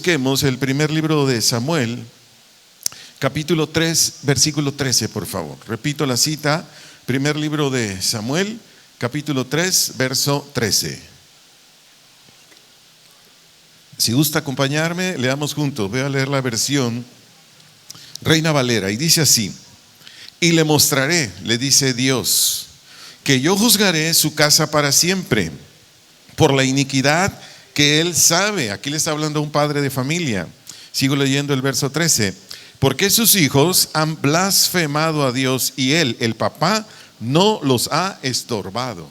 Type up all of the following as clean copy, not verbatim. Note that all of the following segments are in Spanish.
Busquemos el primer libro de Samuel, capítulo 3, versículo 13, por favor. Repito la cita, primer libro de Samuel, capítulo 3, verso 13. Si gusta acompañarme, leamos juntos. Voy a leer la versión Reina Valera y dice así: y le mostraré, le dice Dios, que yo juzgaré su casa para siempre por la iniquidad que él sabe. Aquí le está hablando a un padre de familia. Sigo leyendo el verso 13. Porque sus hijos han blasfemado a Dios y él, el papá, no los ha estorbado.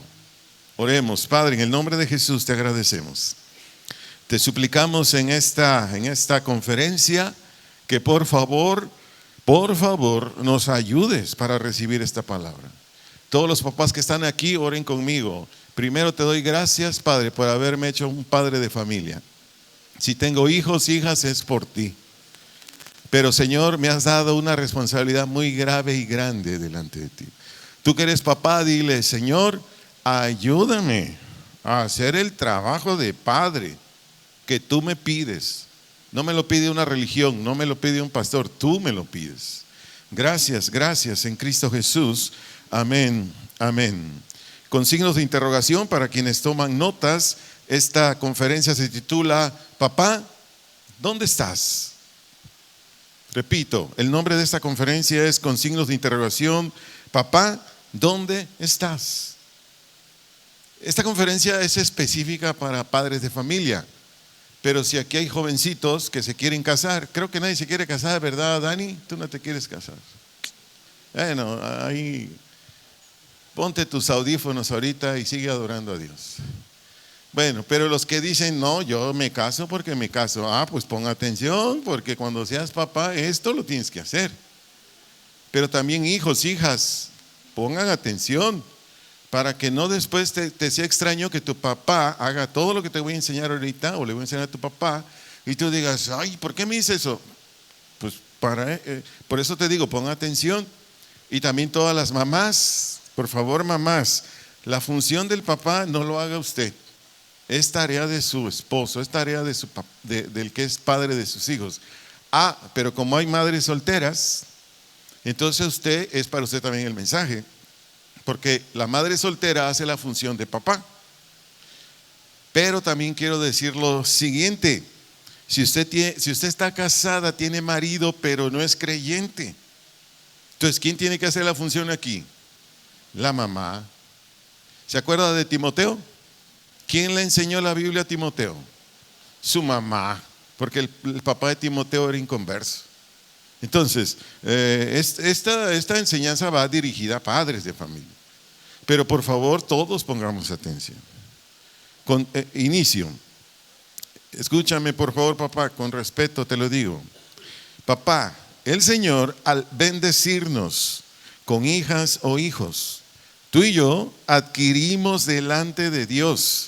Oremos. Padre, en el nombre de Jesús te agradecemos. Te suplicamos en esta conferencia que por favor nos ayudes para recibir esta palabra. Todos los papás que están aquí, oren conmigo. Primero te doy gracias, Padre, por haberme hecho un padre de familia. Si tengo hijos, hijas, es por ti. Pero Señor, me has dado una responsabilidad muy grave y grande delante de ti. Tú que eres papá, dile: Señor, ayúdame a hacer el trabajo de padre que tú me pides. No me lo pide una religión, no me lo pide un pastor, tú me lo pides. Gracias, gracias en Cristo Jesús. Amén, amén. Con signos de interrogación para quienes toman notas, esta conferencia se titula: Papá, ¿dónde estás? Repito, el nombre de esta conferencia es con signos de interrogación: Papá, ¿dónde estás? Esta conferencia es específica para padres de familia, pero si aquí hay jovencitos que se quieren casar, creo que nadie se quiere casar, ¿verdad, Dani? Tú no te quieres casar. Bueno, ahí ponte tus audífonos ahorita y sigue adorando a Dios. Bueno, pero los que dicen: no, yo me caso porque me caso. Pues pon atención, porque cuando seas papá esto lo tienes que hacer. Pero también hijos, hijas, pongan atención para que no después te sea extraño que tu papá haga todo lo que te voy a enseñar ahorita, o le voy a enseñar a tu papá, y tú digas: ay, ¿por qué me dice eso? Pues por eso te digo, pon atención. Y también todas las mamás, por favor, mamás, la función del papá no lo haga usted. Es tarea de su esposo, es tarea del que es padre de sus hijos. Pero como hay madres solteras, entonces es para usted también el mensaje. Porque la madre soltera hace la función de papá. Pero también quiero decir lo siguiente: si usted está casada, tiene marido, pero no es creyente, entonces ¿quién tiene que hacer la función aquí? La mamá. ¿Se acuerda de Timoteo? ¿Quién le enseñó la Biblia a Timoteo? Su mamá, porque el papá de Timoteo era inconverso. Entonces, esta enseñanza va dirigida a padres de familia. Pero por favor, todos pongamos atención. Inicio. Escúchame por favor, papá, con respeto te lo digo. Papá, el Señor, al bendecirnos con hijas o hijos, tú y yo adquirimos delante de Dios,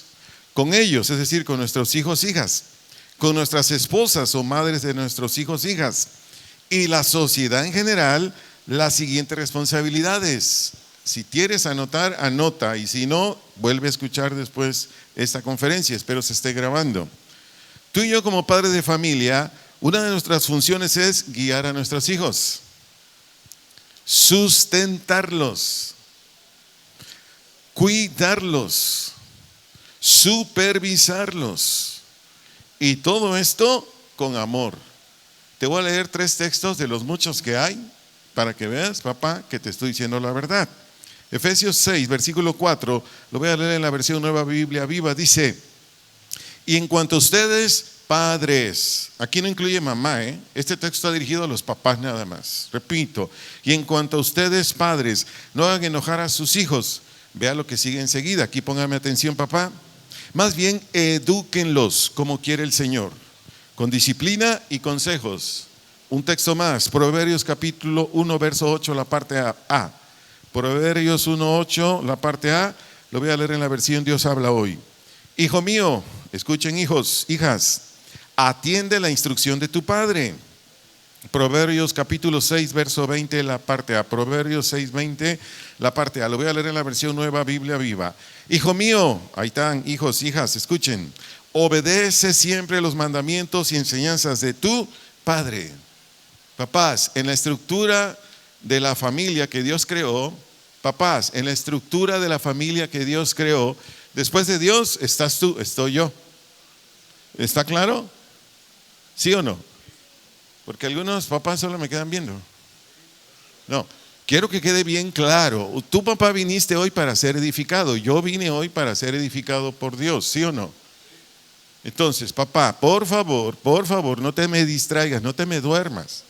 con ellos, es decir, con nuestros hijos, hijas, con nuestras esposas o madres de nuestros hijos, hijas, y la sociedad en general, las siguientes responsabilidades. Si quieres anotar, anota, y si no, vuelve a escuchar después esta conferencia, espero se esté grabando. Tú y yo, como padres de familia, una de nuestras funciones es guiar a nuestros hijos, sustentarlos, cuidarlos, supervisarlos, y todo esto con amor. Te voy a leer 3 textos de los muchos que hay para que veas, papá, que te estoy diciendo la verdad. Efesios 6, versículo 4, lo voy a leer en la versión Nueva Biblia Viva, dice: y en cuanto a ustedes, padres, aquí no incluye mamá, este texto está dirigido a los papás nada más. Repito, y en cuanto a ustedes, padres, no hagan enojar a sus hijos. Vea lo que sigue enseguida, aquí póngame atención, papá. Más bien, edúquenlos como quiere el Señor, con disciplina y consejos. Un texto más, Proverbios capítulo 1, verso 8, la parte A. Proverbios 1, 8, la parte A, lo voy a leer en la versión Dios habla hoy. Hijo mío, escuchen hijos, hijas, atiende la instrucción de tu padre. Proverbios capítulo 6, verso 20, la parte A. Proverbios 6, 20, la parte A. Lo voy a leer en la versión Nueva Biblia Viva. Hijo mío, ahí están, hijos, hijas, escuchen. obedece siempre los mandamientos y enseñanzas de tu padre. Papás, en la estructura de la familia que Dios creó, papás, en la estructura de la familia que Dios creó, después de Dios estás tú, estoy yo. ¿Está claro? ¿Sí o no? Porque algunos papás solo me quedan viendo. No, quiero que quede bien claro. Tu papá viniste hoy para ser edificado. Yo vine hoy para ser edificado por Dios, ¿sí o no? Entonces, papá, por favor, no te me distraigas, no te me duermas.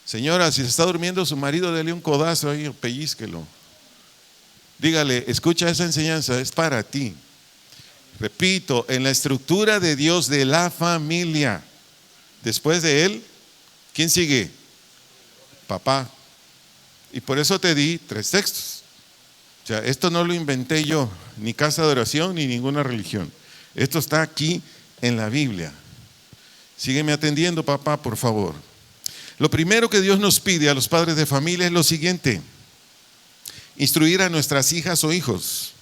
Señora, si se está durmiendo su marido, dele un codazo ahí, pellízquelo. Dígale, escucha esa enseñanza, es para ti. Repito, en la estructura de Dios de la familia, después de él, ¿quién sigue? Papá. Y por eso te di 3 textos. O sea, esto no lo inventé yo, ni casa de oración, ni ninguna religión. Esto está aquí en la Biblia. Sígueme atendiendo, papá, por favor. Lo primero que Dios nos pide a los padres de familia es lo siguiente: instruir a nuestras hijas o hijos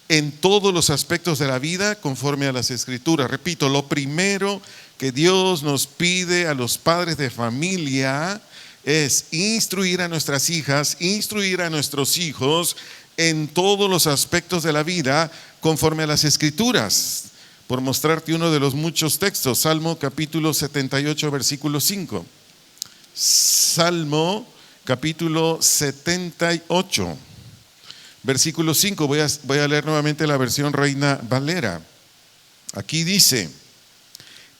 en todos los aspectos de la vida conforme a las Escrituras. Repito, lo primero que Dios nos pide a los padres de familia es instruir a nuestras hijas, instruir a nuestros hijos en todos los aspectos de la vida conforme a las Escrituras. Por mostrarte uno de los muchos textos, Salmo capítulo 78, versículo 5. Salmo capítulo 78, versículo 5. Voy a leer nuevamente la versión Reina Valera. Aquí dice: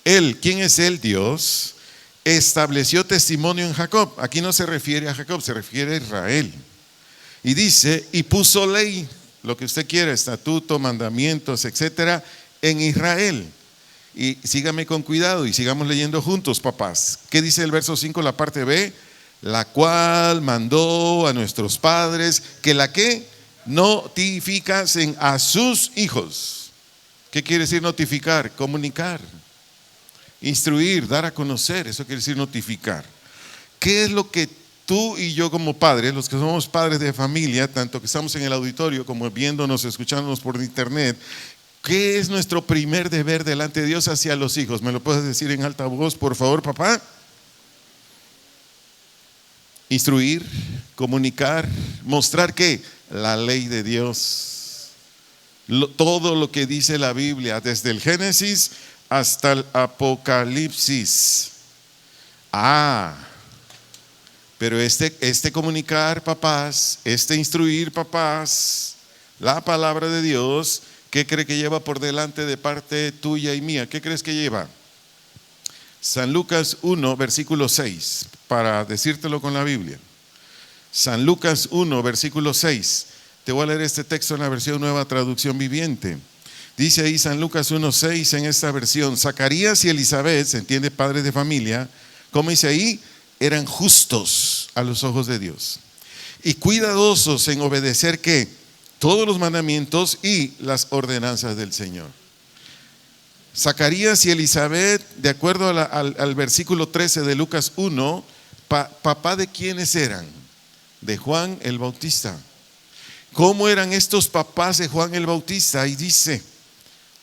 Él, ¿quién es Él? Dios, estableció testimonio en Jacob. Aquí no se refiere a Jacob, se refiere a Israel. Y dice, y puso ley, lo que usted quiera, estatuto, mandamientos, etcétera, en Israel. Y sígame con cuidado y sigamos leyendo juntos, papás. ¿Qué dice el verso 5, la parte B? La cual mandó a nuestros padres que la que notificasen a sus hijos. ¿Qué quiere decir notificar? Comunicar, instruir, dar a conocer. Eso quiere decir notificar. ¿Qué es lo que tú y yo como padres, los que somos padres de familia, tanto que estamos en el auditorio como viéndonos, escuchándonos por internet, qué es nuestro primer deber delante de Dios hacia los hijos? ¿Me lo puedes decir en alta voz, por favor, papá? Instruir, comunicar, mostrar ¿qué? La ley de Dios. Todo lo que dice la Biblia, desde el Génesis hasta el Apocalipsis. Pero este comunicar, papás, este instruir, papás, la palabra de Dios, ¿qué cree que lleva por delante de parte tuya y mía? ¿Qué crees que lleva? San Lucas 1, versículo 6, para decírtelo con la Biblia. San Lucas 1, versículo 6. Te voy a leer este texto en la versión Nueva Traducción Viviente. Dice ahí San Lucas 1, 6 en esta versión: Zacarías y Elizabeth, se entiende, padres de familia, como dice ahí, eran justos a los ojos de Dios y cuidadosos en obedecer ¿qué? Todos los mandamientos y las ordenanzas del Señor. Zacarías y Elizabeth, de acuerdo al versículo 13 de Lucas 1, papá de quiénes eran? De Juan el Bautista. ¿Cómo eran estos papás de Juan el Bautista? Y dice,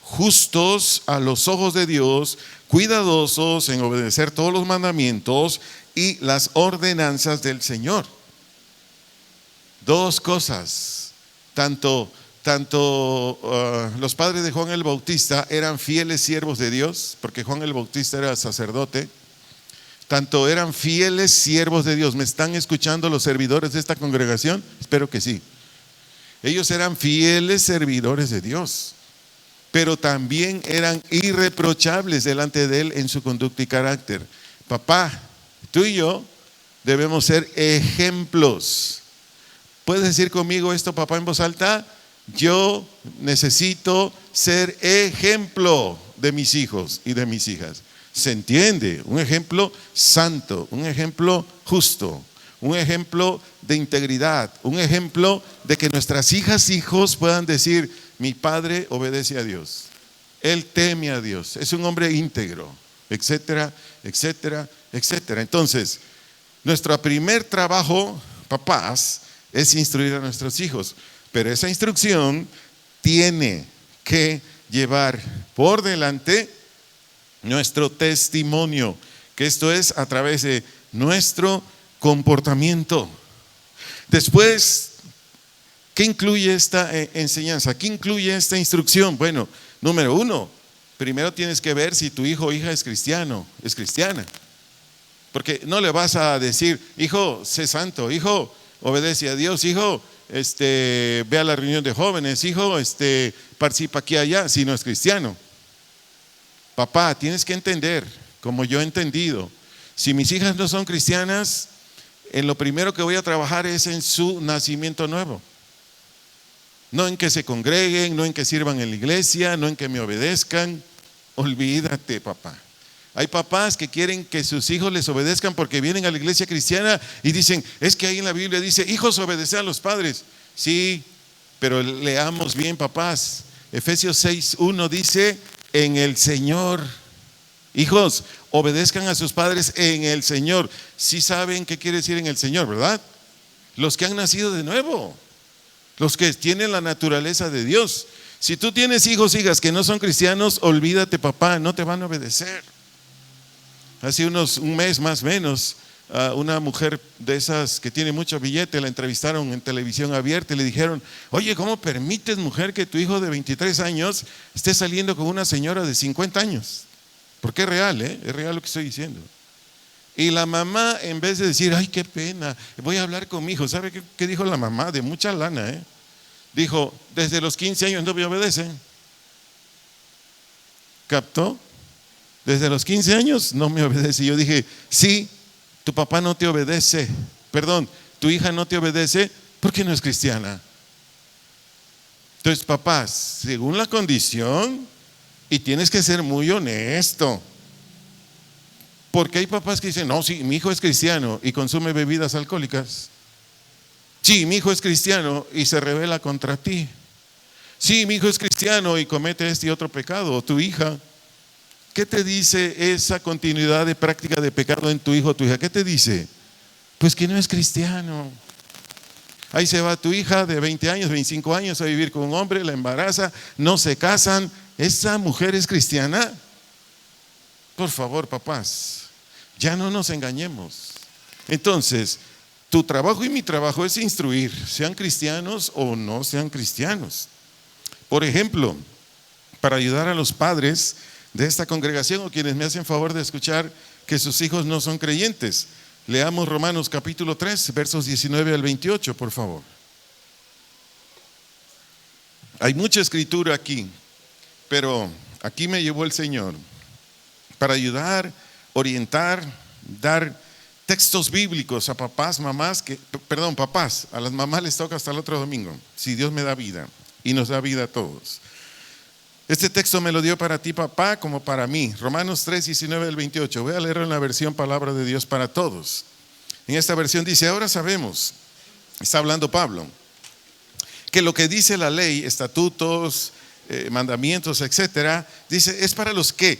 justos a los ojos de Dios, cuidadosos en obedecer todos los mandamientos y las ordenanzas del Señor. Dos cosas. Tanto los padres de Juan el Bautista eran fieles siervos de Dios, porque Juan el Bautista era sacerdote. Tanto eran fieles siervos de Dios. ¿Me están escuchando los servidores de esta congregación? Espero que sí. Ellos eran fieles servidores de Dios, pero también eran irreprochables delante de Él en su conducta y carácter. Papá, tú y yo debemos ser ejemplos. ¿Puedes decir conmigo esto, papá, en voz alta? Yo necesito ser ejemplo de mis hijos y de mis hijas. ¿Se entiende? Un ejemplo santo, un ejemplo justo, un ejemplo de integridad, un ejemplo de que nuestras hijas, hijos puedan decir, mi padre obedece a Dios, él teme a Dios, es un hombre íntegro, etcétera, etcétera, etcétera. Entonces, nuestro primer trabajo, papás, es instruir a nuestros hijos, pero esa instrucción tiene que llevar por delante nuestro testimonio, que esto es a través de nuestro comportamiento. Después, ¿qué incluye esta enseñanza? ¿Qué incluye esta instrucción? Bueno, número uno, primero tienes que ver si tu hijo o hija es cristiano, es cristiana. Porque no le vas a decir, hijo, sé santo, hijo, obedece a Dios, hijo, ve a la reunión de jóvenes, hijo, participa aquí y allá, si no es cristiano. Papá, tienes que entender, como yo he entendido, si mis hijas no son cristianas, en lo primero que voy a trabajar es en su nacimiento nuevo. No en que se congreguen, no en que sirvan en la iglesia, no en que me obedezcan. Olvídate, papá. Hay papás que quieren que sus hijos les obedezcan porque vienen a la iglesia cristiana y dicen, es que ahí en la Biblia dice, hijos, obedeced a los padres. Sí, pero leamos bien, papás. Efesios 6:1 dice, en el Señor. Hijos, obedezcan a sus padres en el Señor. Sí saben qué quiere decir en el Señor, ¿verdad? Los que han nacido de nuevo, los que tienen la naturaleza de Dios. Si tú tienes hijos, hijas que no son cristianos, olvídate, papá, no te van a obedecer. Hace un mes más o menos, una mujer de esas que tiene mucho billete, la entrevistaron en televisión abierta y le dijeron, oye, ¿cómo permites, mujer, que tu hijo de 23 años esté saliendo con una señora de 50 años? Porque es real, es real lo que estoy diciendo. Y la mamá, en vez de decir, ay, qué pena, voy a hablar con mi hijo, ¿sabe qué dijo la mamá? De mucha lana, Dijo, desde los 15 años no me obedecen. ¿Captó? Desde los 15 años no me obedece. Yo dije, sí, tu papá no te obedece, perdón, tu hija no te obedece porque no es cristiana. Entonces, papás, según la condición, y tienes que ser muy honesto, porque hay papás que dicen, no, sí, mi hijo es cristiano y consume bebidas alcohólicas. Sí, mi hijo es cristiano y se rebela contra ti. Sí, mi hijo es cristiano y comete este y otro pecado, o tu hija. ¿Qué te dice esa continuidad de práctica de pecado en tu hijo o tu hija? ¿Qué te dice? Pues que no es cristiano. Ahí se va tu hija de 20 años, 25 años a vivir con un hombre, la embaraza, no se casan. ¿Esa mujer es cristiana? Por favor, papás, ya no nos engañemos. Entonces, tu trabajo y mi trabajo es instruir, sean cristianos o no sean cristianos. Por ejemplo, para ayudar a los padres de esta congregación o quienes me hacen favor de escuchar que sus hijos no son creyentes, leamos Romanos capítulo 3, versos 19 al 28, por favor. Hay mucha escritura aquí, pero aquí me llevó el Señor para ayudar, orientar, dar textos bíblicos a papás, mamás, papás, a las mamás les toca hasta el otro domingo, si Dios me da vida y nos da vida a todos. Este texto me lo dio para ti, papá, como para mí. Romanos 3, 19 al 28. Voy a leerlo en la versión Palabra de Dios para Todos. En esta versión dice, ahora sabemos, está hablando Pablo, que lo que dice la ley, estatutos, mandamientos, etcétera, dice, es para los que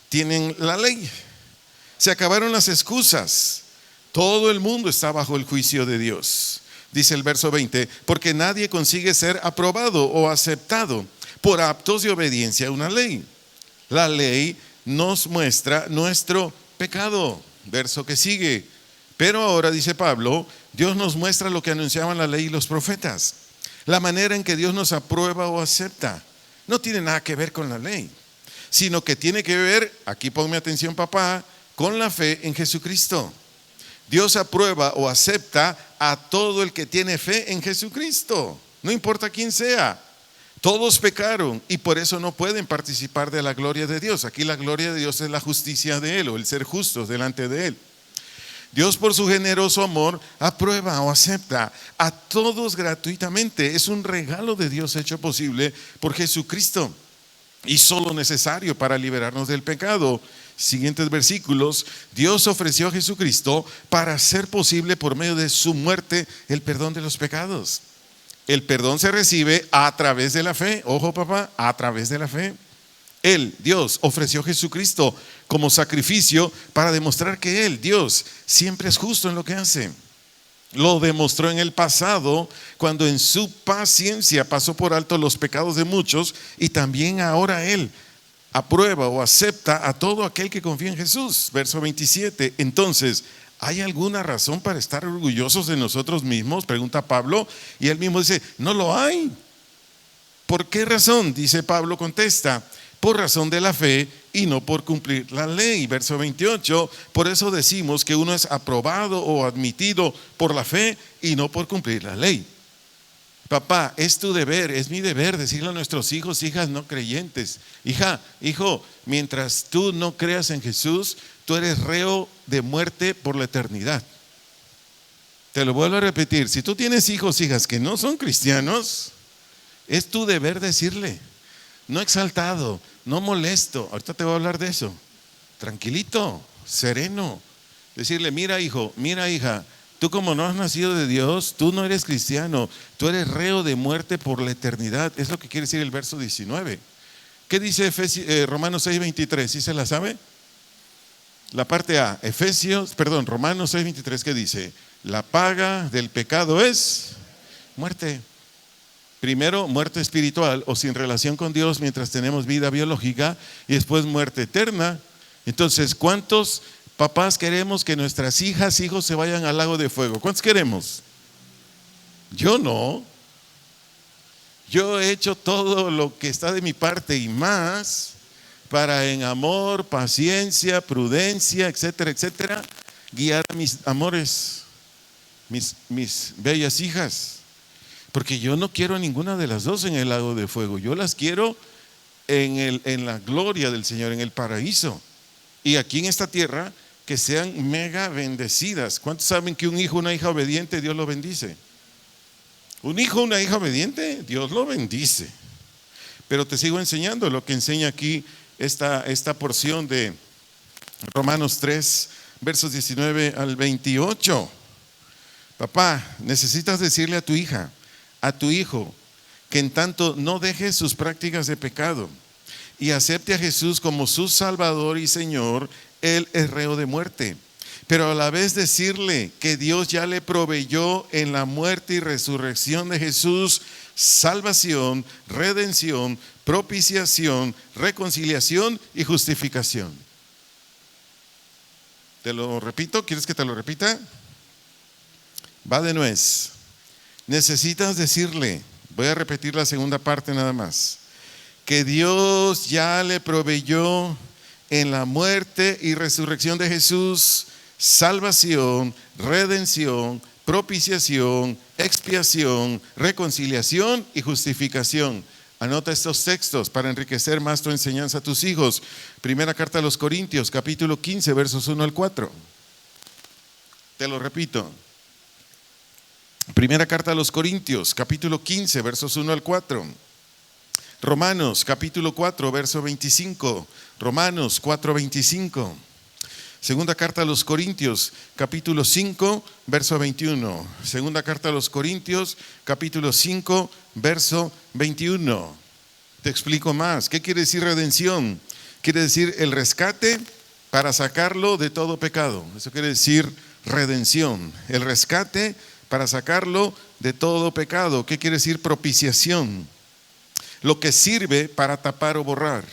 tienen la ley. Se acabaron las excusas. Todo el mundo está bajo el juicio de Dios. Dice el verso 20, porque nadie consigue ser aprobado o aceptado por actos de obediencia a una ley. La ley nos muestra nuestro pecado. Verso que sigue. Pero ahora, dice Pablo, Dios nos muestra lo que anunciaban la ley y los profetas. La manera en que Dios nos aprueba o acepta. No tiene nada que ver con la ley, sino que tiene que ver, aquí ponme atención, papá, con la fe en Jesucristo. Dios aprueba o acepta a todo el que tiene fe en Jesucristo. No importa quién sea. Todos pecaron y por eso no pueden participar de la gloria de Dios. Aquí la gloria de Dios es la justicia de Él o el ser justos delante de Él. Dios, por su generoso amor, aprueba o acepta a todos gratuitamente. Es un regalo de Dios hecho posible por Jesucristo y solo necesario para liberarnos del pecado. Siguientes versículos. Dios ofreció a Jesucristo para hacer posible por medio de su muerte el perdón de los pecados. El perdón se recibe a través de la fe. Ojo, papá, a través de la fe. Él, Dios, ofreció a Jesucristo como sacrificio para demostrar que Él, Dios, siempre es justo en lo que hace. Lo demostró en el pasado cuando en su paciencia pasó por alto los pecados de muchos, y también ahora Él aprueba o acepta a todo aquel que confía en Jesús. Verso 27. Entonces, ¿hay alguna razón para estar orgullosos de nosotros mismos?, pregunta Pablo, y él mismo dice, no lo hay. ¿Por qué razón? Dice Pablo, contesta, por razón de la fe y no por cumplir la ley. Verso 28, por eso decimos que uno es aprobado o admitido por la fe y no por cumplir la ley. Papá, es tu deber, es mi deber decirle a nuestros hijos, hijas no creyentes, hija, hijo, mientras tú no creas en Jesús, tú eres reo de muerte por la eternidad. Te lo vuelvo a repetir, si tú tienes hijos, hijas que no son cristianos, es tu deber decirle, no exaltado, no molesto, ahorita te voy a hablar de eso, tranquilito, sereno, decirle, mira hijo, mira hija, tú como no has nacido de Dios, tú no eres cristiano, tú eres reo de muerte por la eternidad. Es lo que quiere decir el verso 19. ¿Qué dice Romanos 6:23? ¿Sí se la sabe? La parte A, Romanos 6:23, ¿qué dice? La paga del pecado es muerte. Primero, muerte espiritual o sin relación con Dios mientras tenemos vida biológica, y después muerte eterna. Entonces, ¿cuántos papás queremos que nuestras hijas, hijos se vayan al lago de fuego? ¿Cuántos queremos? Yo no. Yo he hecho todo lo que está de mi parte y más para, en amor, paciencia, prudencia, etcétera, etcétera, guiar a mis amores, mis bellas hijas. Porque yo no quiero a ninguna de las dos en el lago de fuego. Yo las quiero en la gloria del Señor, en el paraíso. Y aquí en esta tierra, que sean mega bendecidas. ¿Cuántos saben que un hijo, una hija obediente, Dios lo bendice? Un hijo, una hija obediente, Dios lo bendice. Pero te sigo enseñando lo que enseña aquí esta porción de Romanos 3, versos 19 al 28. Papá, necesitas decirle a tu hija, a tu hijo, que en tanto no deje sus prácticas de pecado y acepte a Jesús como su Salvador y Señor, Él es reo de muerte. Pero a la vez decirle que Dios ya le proveyó en la muerte y resurrección de Jesús salvación, redención, propiciación, reconciliación y justificación. ¿Te lo repito? ¿Quieres que te lo repita? Va de nuez. Necesitas decirle, voy a repetir la segunda parte nada más, que Dios ya le proveyó en la muerte y resurrección de Jesús salvación, redención, propiciación, expiación, reconciliación y justificación. Anota estos textos para enriquecer más tu enseñanza a tus hijos. Primera carta a los Corintios, capítulo 15, versos 1 al 4. Te lo repito. Primera carta a los Corintios, capítulo 15, versos 1 al 4. Romanos, capítulo 4, verso 25. Romanos 4, 25. Segunda carta a los Corintios, capítulo 5, verso 21. Segunda carta a los Corintios, capítulo 5, verso 21. Te explico más. ¿Qué quiere decir redención? Quiere decir el rescate para sacarlo de todo pecado. Eso quiere decir redención. El rescate para sacarlo de todo pecado. ¿Qué quiere decir propiciación? Lo que sirve para tapar o borrar.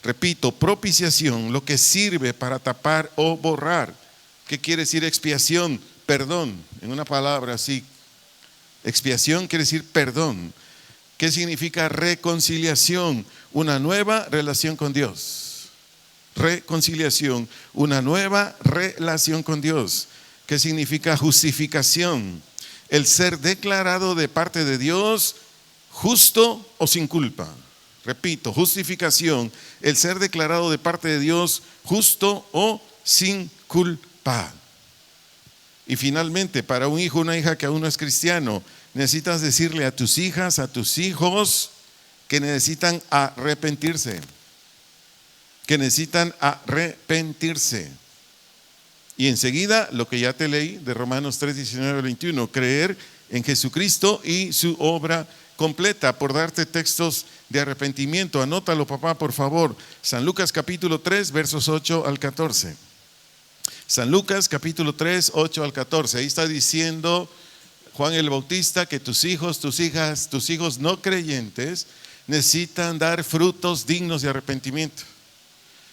Repito, propiciación, lo que sirve para tapar o borrar. ¿Qué quiere decir expiación? Perdón, en una palabra así. Expiación quiere decir perdón. ¿Qué significa reconciliación? Una nueva relación con Dios. Reconciliación, una nueva relación con Dios. ¿Qué significa justificación? El ser declarado de parte de Dios justo o sin culpa. Repito, justificación, el ser declarado de parte de Dios justo o sin culpa. Y finalmente, para un hijo o una hija que aún no es cristiano, necesitas decirle a tus hijas, a tus hijos, que necesitan arrepentirse. Que necesitan arrepentirse. Y enseguida, lo que ya te leí de Romanos 3, 19 al 21, creer en Jesucristo y su obra completa. Por darte textos de arrepentimiento, anótalo papá por favor. San Lucas capítulo 3 versos 8 al 14. San Lucas capítulo 3, 8 al 14. Ahí está diciendo Juan el Bautista que tus hijos, tus hijas, tus hijos no creyentes necesitan dar frutos dignos de arrepentimiento.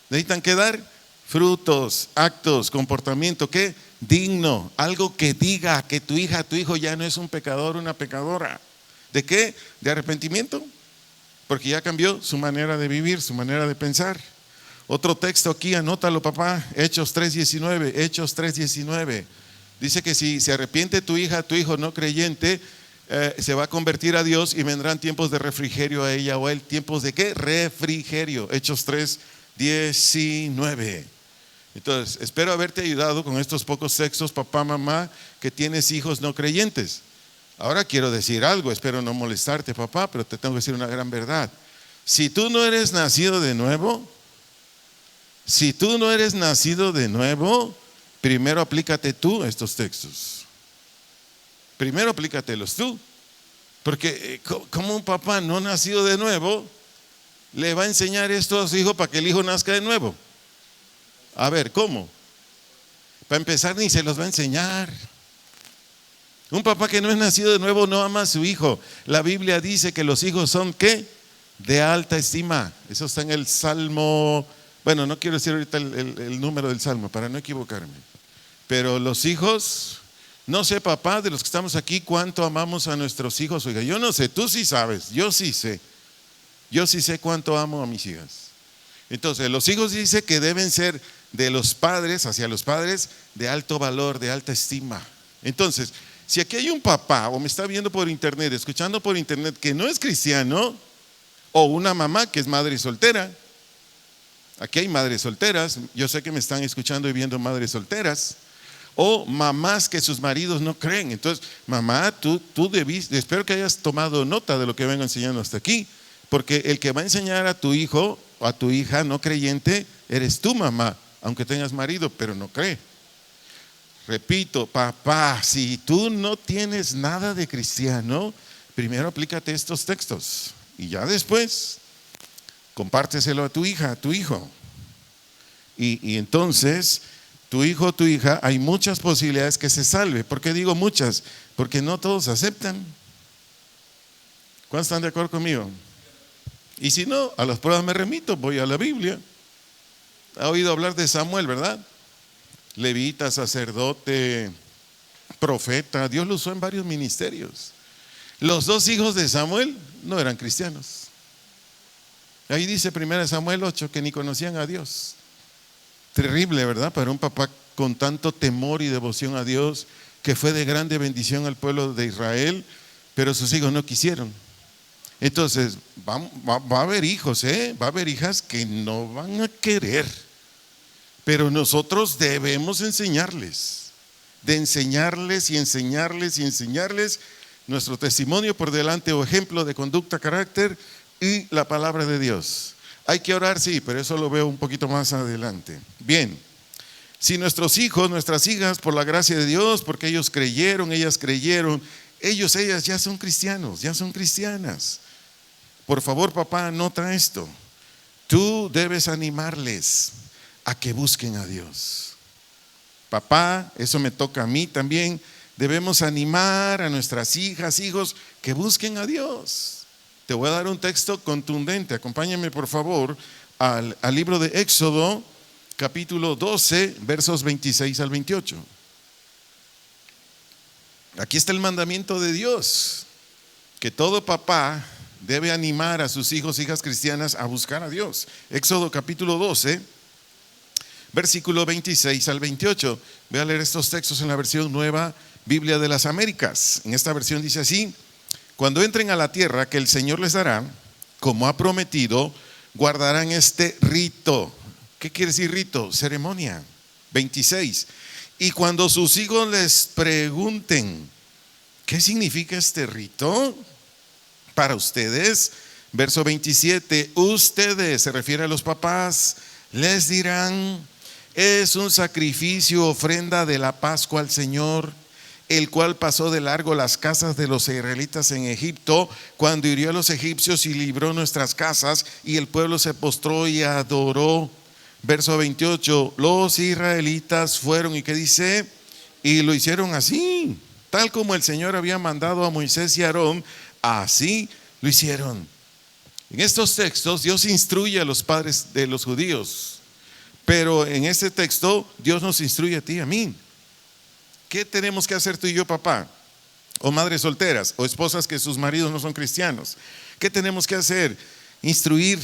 Necesitan que dar frutos, actos, comportamiento, ¿qué? Digno, algo que diga que tu hija, tu hijo ya no es un pecador, una pecadora. ¿De qué? De arrepentimiento, porque ya cambió su manera de vivir, su manera de pensar. Otro texto aquí, anótalo papá, Hechos 3:19, Hechos 3:19. Dice que si se arrepiente tu hija, tu hijo no creyente, se va a convertir a Dios y vendrán tiempos de refrigerio a ella o a él. ¿Tiempos de qué? Refrigerio. Hechos 3:19. Entonces, espero haberte ayudado con estos pocos textos, papá, mamá, que tienes hijos no creyentes. Ahora quiero decir algo, espero no molestarte, papá, pero te tengo que decir una gran verdad. Si tú no eres nacido de nuevo, primero aplícate tú estos textos. Primero aplícatelos tú. Porque como un papá no nacido de nuevo le va a enseñar esto a su hijo para que el hijo nazca de nuevo. A ver, ¿cómo? Para empezar, ni se los va a enseñar. Un papá que no es nacido de nuevo no ama a su hijo. La Biblia dice que los hijos son ¿qué? De alta estima. Eso está en el Salmo. Bueno, no quiero decir ahorita el número del Salmo para no equivocarme. Pero los hijos, no sé papá, de los que estamos aquí, cuánto amamos a nuestros hijos. Oiga, yo no sé, tú sí sabes, yo sí sé. Yo sí sé cuánto amo a mis hijas. Entonces, los hijos dice que deben ser de los padres, hacia los padres, de alto valor, de alta estima. Entonces, si aquí hay un papá o me está viendo por internet, escuchando por internet que no es cristiano, o una mamá que es madre soltera, aquí hay madres solteras, yo sé que me están escuchando y viendo madres solteras, o mamás que sus maridos no creen. Entonces, mamá, tú debiste, espero que hayas tomado nota de lo que vengo enseñando hasta aquí, porque el que va a enseñar a tu hijo o a tu hija no creyente, eres tú mamá, aunque tengas marido, pero no cree. Repito, papá, si tú no tienes nada de cristiano, primero aplícate estos textos y ya después compárteselo a tu hija, a tu hijo. Y entonces, tu hijo o tu hija, hay muchas posibilidades que se salve. ¿Por qué digo muchas? Porque no todos aceptan. ¿Cuántos están de acuerdo conmigo? Y si no, a las pruebas me remito, voy a la Biblia. ¿Ha oído hablar de Samuel, verdad? Levita, sacerdote, profeta. Dios lo usó en varios ministerios. Los dos hijos de Samuel no eran cristianos. Ahí dice 1 Samuel 8 que ni conocían a Dios. Terrible, ¿verdad? Para un papá con tanto temor y devoción a Dios, que fue de grande bendición al pueblo de Israel, pero sus hijos no quisieron. Entonces, va a haber hijos, va a haber hijas que no van a querer, pero nosotros debemos enseñarles, de enseñarles y enseñarles y enseñarles nuestro testimonio por delante o ejemplo de conducta, carácter y la palabra de Dios. Hay que orar, sí, pero eso lo veo un poquito más adelante. Bien, si nuestros hijos, nuestras hijas, por la gracia de Dios, porque ellos creyeron, ellas creyeron, ellas ya son cristianos, ya son cristianas. Por favor, papá, anota esto. Tú debes animarles a que busquen a Dios. Papá, eso me toca a mí también. Debemos animar a nuestras hijas, hijos, que busquen a Dios. Te voy a dar un texto contundente. Acompáñame, por favor, al libro de Éxodo, capítulo 12, versos 26 al 28. Aquí está el mandamiento de Dios, que todo papá debe animar a sus hijos, hijas cristianas a buscar a Dios. Éxodo capítulo 12, versículo 26 al 28. Voy a leer estos textos en la versión Nueva Biblia de las Américas. En esta versión dice así: cuando entren a la tierra que el Señor les dará, como ha prometido, guardarán este rito. ¿Qué quiere decir rito? Ceremonia. 26. Y cuando sus hijos les pregunten, ¿qué significa este rito para ustedes? Verso 27, ustedes, se refiere a los papás, les dirán: es un sacrificio, ofrenda de la Pascua al Señor, el cual pasó de largo las casas de los israelitas en Egipto, cuando hirió a los egipcios y libró nuestras casas, y el pueblo se postró y adoró. Verso 28, los israelitas fueron y ¿qué dice? Y lo hicieron así, tal como el Señor había mandado a Moisés y a Aarón, así lo hicieron. En estos textos Dios instruye a los padres de los judíos, pero en este texto Dios nos instruye a ti y a mí. ¿Qué tenemos que hacer tú y yo, papá? O madres solteras, o esposas que sus maridos no son cristianos. ¿Qué tenemos que hacer? Instruir,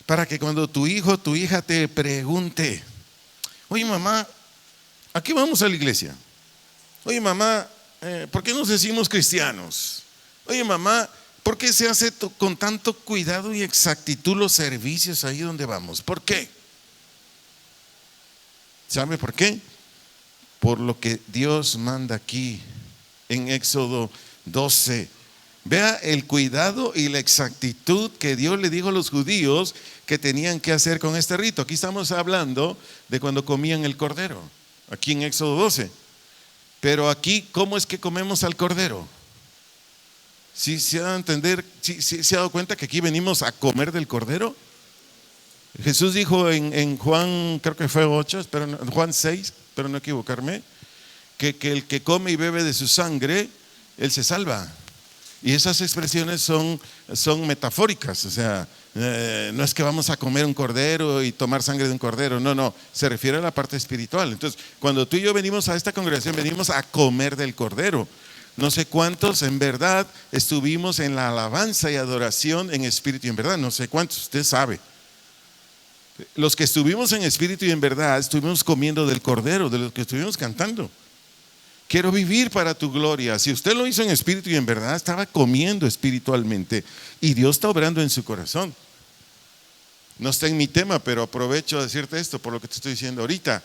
para que cuando tu hijo o tu hija te pregunte: oye mamá, ¿a qué vamos a la iglesia? Oye mamá, ¿por qué nos decimos cristianos? Oye mamá, ¿por qué se hace con tanto cuidado y exactitud los servicios ahí donde vamos? ¿Por qué? ¿Sabe por qué? Por lo que Dios manda aquí en Éxodo 12. Vea el cuidado y la exactitud que Dios le dijo a los judíos que tenían que hacer con este rito. Aquí estamos hablando de cuando comían el cordero, aquí en Éxodo 12. Pero aquí, ¿cómo es que comemos al cordero? ¿Sí se ha dado a entender? ¿Sí se ha dado cuenta que aquí venimos a comer del cordero? Jesús dijo en Juan, creo que fue 8, Juan 6, pero no equivocarme, que el que come y bebe de su sangre, él se salva. Y esas expresiones son metafóricas, o sea, no es que vamos a comer un cordero y tomar sangre de un cordero, no, se refiere a la parte espiritual. Entonces, cuando tú y yo venimos a esta congregación, venimos a comer del cordero. No sé cuántos en verdad estuvimos en la alabanza y adoración en espíritu y en verdad, no sé cuántos, usted sabe. Los que estuvimos en espíritu y en verdad, estuvimos comiendo del cordero, de los que estuvimos cantando. Quiero vivir para tu gloria. Si usted lo hizo en espíritu y en verdad, estaba comiendo espiritualmente y Dios está obrando en su corazón. No está en mi tema, pero aprovecho a decirte esto por lo que te estoy diciendo ahorita.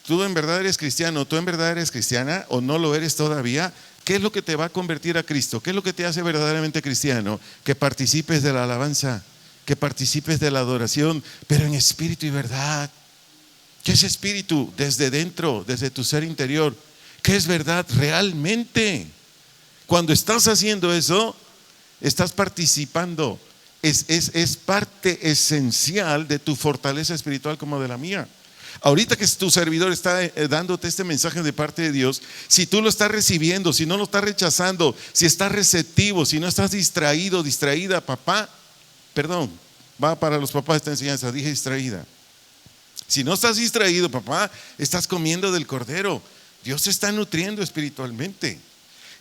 Tú en verdad eres cristiano, tú en verdad eres cristiana o no lo eres todavía. ¿Qué es lo que te va a convertir a Cristo? ¿Qué es lo que te hace verdaderamente cristiano? Que participes de la alabanza, que participes de la adoración, pero en espíritu y verdad. ¿Qué es espíritu? Desde dentro, desde tu ser interior. ¿Qué es verdad realmente? Cuando estás haciendo eso, estás participando. Es parte esencial de tu fortaleza espiritual como de la mía. Ahorita que tu servidor está dándote este mensaje de parte de Dios, si tú lo estás recibiendo, si no lo estás rechazando, si estás receptivo, si no estás distraído, distraída, papá, perdón, va para los papás esta enseñanza, dije distraída. Si no estás distraído, papá, estás comiendo del cordero. Dios te está nutriendo espiritualmente.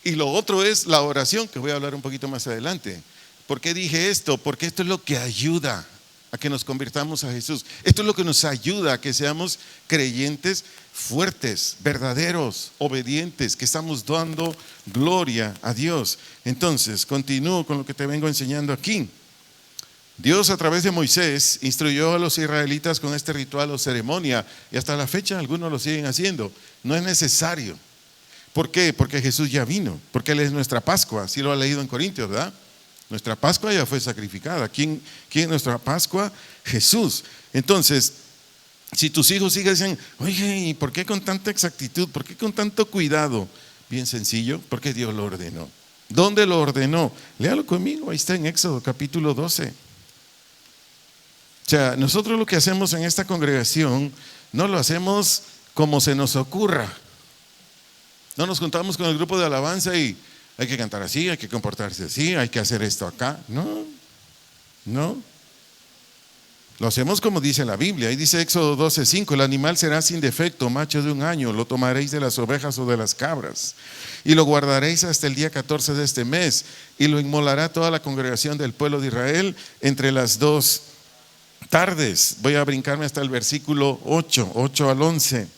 Y lo otro es la oración, que voy a hablar un poquito más adelante. ¿Por qué dije esto? Porque esto es lo que ayuda a que nos convirtamos a Jesús. Esto es lo que nos ayuda a que seamos creyentes fuertes, verdaderos, obedientes, que estamos dando gloria a Dios. Entonces, continúo con lo que te vengo enseñando aquí. Dios a través de Moisés instruyó a los israelitas con este ritual o ceremonia y hasta la fecha algunos lo siguen haciendo. No es necesario. ¿Por qué? Porque Jesús ya vino, porque Él es nuestra Pascua. Así lo ha leído en Corintios, ¿verdad? Nuestra Pascua ya fue sacrificada. ¿Quién es nuestra Pascua? Jesús. Entonces, si tus hijos siguen, oye, ¿y por qué con tanta exactitud? ¿Por qué con tanto cuidado? Bien sencillo, porque Dios lo ordenó. ¿Dónde lo ordenó? Léalo conmigo, ahí está en Éxodo capítulo 12. O sea, nosotros lo que hacemos en esta congregación no lo hacemos como se nos ocurra. No nos juntamos con el grupo de alabanza y hay que cantar así, hay que comportarse así, hay que hacer esto acá. No. Lo hacemos como dice la Biblia. Ahí dice Éxodo 12:5: el animal será sin defecto, macho de 1 año, lo tomaréis de las ovejas o de las cabras y lo guardaréis hasta el día 14 de este mes y lo inmolará toda la congregación del pueblo de Israel entre las 2 tardes. Voy a brincarme hasta el versículo 8 al 11.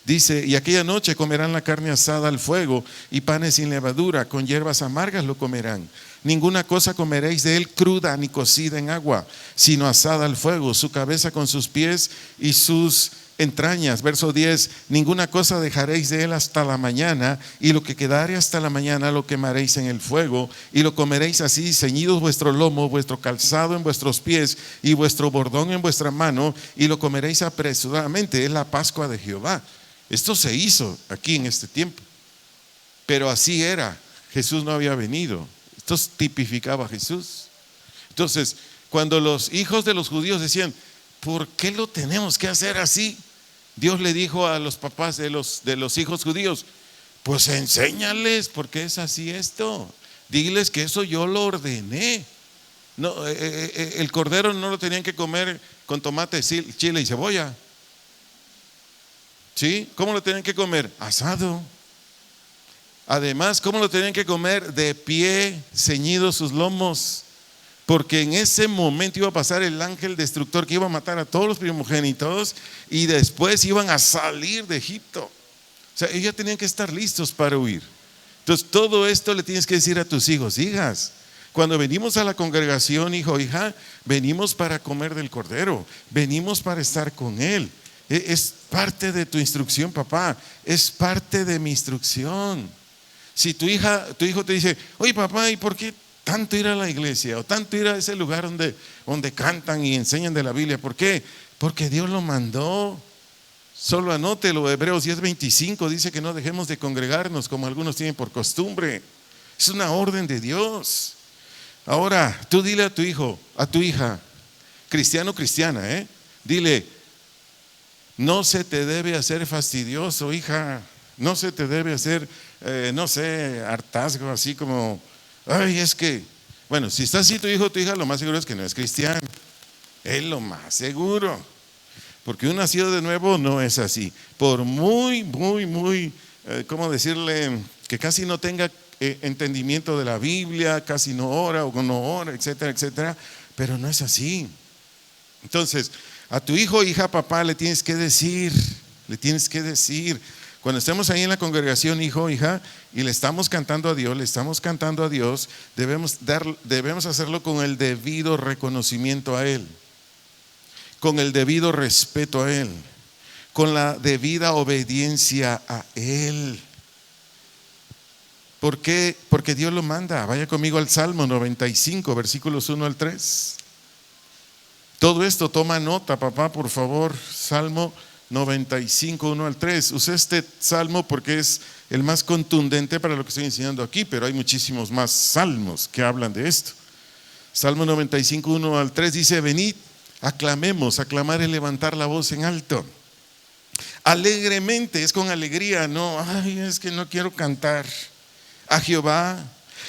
Dice: y aquella noche comerán la carne asada al fuego y panes sin levadura, con hierbas amargas lo comerán. Ninguna cosa comeréis de él cruda ni cocida en agua, sino asada al fuego, su cabeza con sus pies y sus entrañas. Verso 10: ninguna cosa dejaréis de él hasta la mañana, y lo que quedare hasta la mañana lo quemaréis en el fuego, y lo comeréis así, ceñidos vuestro lomo, vuestro calzado en vuestros pies y vuestro bordón en vuestra mano, y lo comeréis apresuradamente. Es la Pascua de Jehová. Esto se hizo aquí en este tiempo, pero así era. Jesús no había venido. Esto tipificaba a Jesús. Entonces, cuando los hijos de los judíos decían: ¿por qué lo tenemos que hacer así? Dios le dijo a los papás de los hijos judíos, pues enséñales porque es así esto. Diles que eso yo lo ordené. No, el cordero no lo tenían que comer con tomate, chile y cebolla. ¿Sí? ¿Cómo lo tenían que comer? Asado. Además, ¿cómo lo tenían que comer? De pie, ceñidos sus lomos. Porque en ese momento iba a pasar el ángel destructor que iba a matar a todos los primogénitos y después iban a salir de Egipto. O sea, ellos ya tenían que estar listos para huir. Entonces, todo esto le tienes que decir a tus hijos, hijas. Cuando venimos a la congregación, hijo, hija, venimos para comer del cordero, venimos para estar con él. Es parte de tu instrucción, papá, es parte de mi instrucción. Si tu hijo te dice, oye papá, ¿y por qué tanto ir a la iglesia o tanto ir a ese lugar donde cantan y enseñan de la Biblia? ¿Por qué? Porque Dios lo mandó. Solo anótelo, Hebreos 10:25 dice que no dejemos de congregarnos como algunos tienen por costumbre. Es una orden de Dios. Ahora, tú dile a tu hijo, a tu hija, cristiano o cristiana, dile, no se te debe hacer fastidioso, hija. No se te debe hacer, no sé, hartazgo, así como, ay, es que, bueno, si está así tu hijo o tu hija, lo más seguro es que no es cristiano. Es lo más seguro. Porque un nacido de nuevo no es así. Por muy, ¿cómo decirle? Que casi no tenga entendimiento de la Biblia, casi no ora o no ora, etcétera, etcétera. Pero no es así. Entonces, a tu hijo, hija, papá, le tienes que decir. Cuando estemos ahí en la congregación, hijo, hija, y le estamos cantando a Dios, debemos hacerlo con el debido reconocimiento a Él, con el debido respeto a Él, con la debida obediencia a Él. ¿Por qué? Porque Dios lo manda. Vaya conmigo al Salmo 95, versículos 1 al 3. Todo esto toma nota, papá, por favor. Salmo 95, 1 al 3. Usé este salmo porque es el más contundente para lo que estoy enseñando aquí, pero hay muchísimos más salmos que hablan de esto. Salmo 95, 1 al 3 dice, venid, aclamemos. Aclamar es levantar la voz en alto. Alegremente, es con alegría, no, ay, es que no quiero cantar. A Jehová,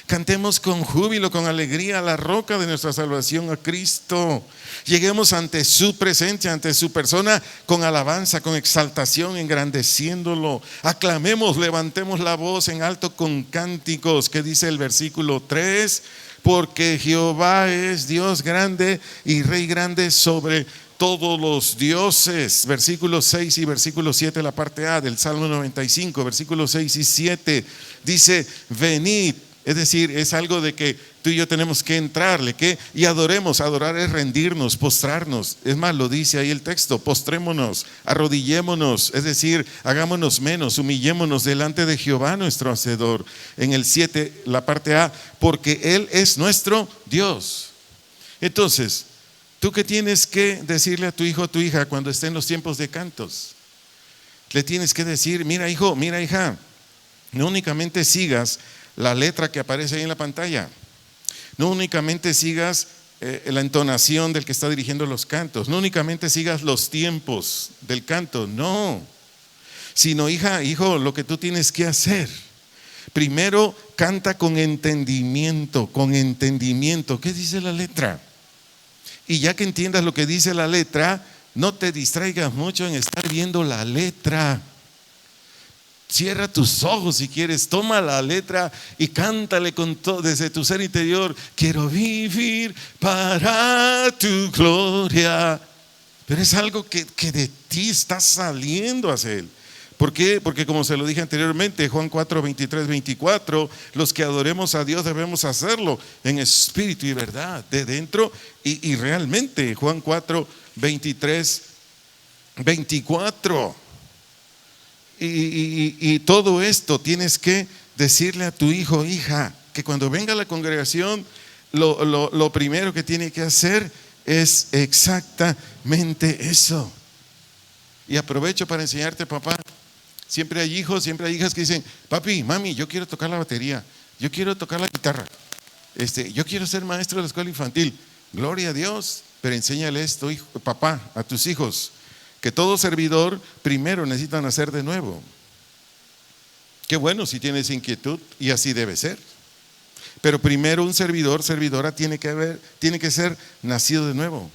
cantemos con júbilo, con alegría a la roca de nuestra salvación, a Cristo. Lleguemos ante su presencia, ante su persona, con alabanza, con exaltación, engrandeciéndolo. Aclamemos, levantemos la voz en alto con cánticos. ¿Qué dice el versículo 3? Porque Jehová es Dios grande y Rey grande sobre todos los dioses. Versículos 6 y versículo 7, la parte A del Salmo 95, versículos 6 y 7, dice, venid. Es decir, es algo de que tú y yo tenemos que entrarle, y adoremos. Adorar es rendirnos, postrarnos. Es más, lo dice ahí el texto, postrémonos, arrodillémonos, es decir, hagámonos menos, humillémonos delante de Jehová nuestro Hacedor. En el 7, la parte A, porque Él es nuestro Dios. Entonces, ¿tú qué tienes que decirle a tu hijo o tu hija cuando esté en los tiempos de cantos? Le tienes que decir, mira hijo, mira hija, no únicamente sigas la letra que aparece ahí en la pantalla, no únicamente sigas la entonación del que está dirigiendo los cantos, no únicamente sigas los tiempos del canto, no, sino hija, hijo, lo que tú tienes que hacer, primero canta con entendimiento. ¿Qué dice la letra? Y ya que entiendas lo que dice la letra, no te distraigas mucho en estar viendo la letra. Cierra tus ojos si quieres, toma la letra y cántale con todo desde tu ser interior. Quiero vivir para tu gloria. Pero es algo que de ti está saliendo hacia Él. ¿Por qué? Porque como se lo dije anteriormente, Juan 4, 23, 24, los que adoremos a Dios debemos hacerlo en espíritu y verdad, de dentro y realmente. Juan 4, 23, 24. Y todo esto tienes que decirle a tu hijo, hija, que cuando venga a la congregación, lo primero que tiene que hacer es exactamente eso. Y aprovecho para enseñarte, papá. Siempre hay hijos, siempre hay hijas que dicen, papi, mami, yo quiero tocar la batería, yo quiero tocar la guitarra, yo quiero ser maestro de la escuela infantil. Gloria a Dios, pero enséñale esto, hijo, papá, a tus hijos, que todo servidor primero necesita nacer de nuevo. Qué bueno si tienes inquietud, y así debe ser. Pero primero un servidor, servidora tiene que ser nacido de nuevo.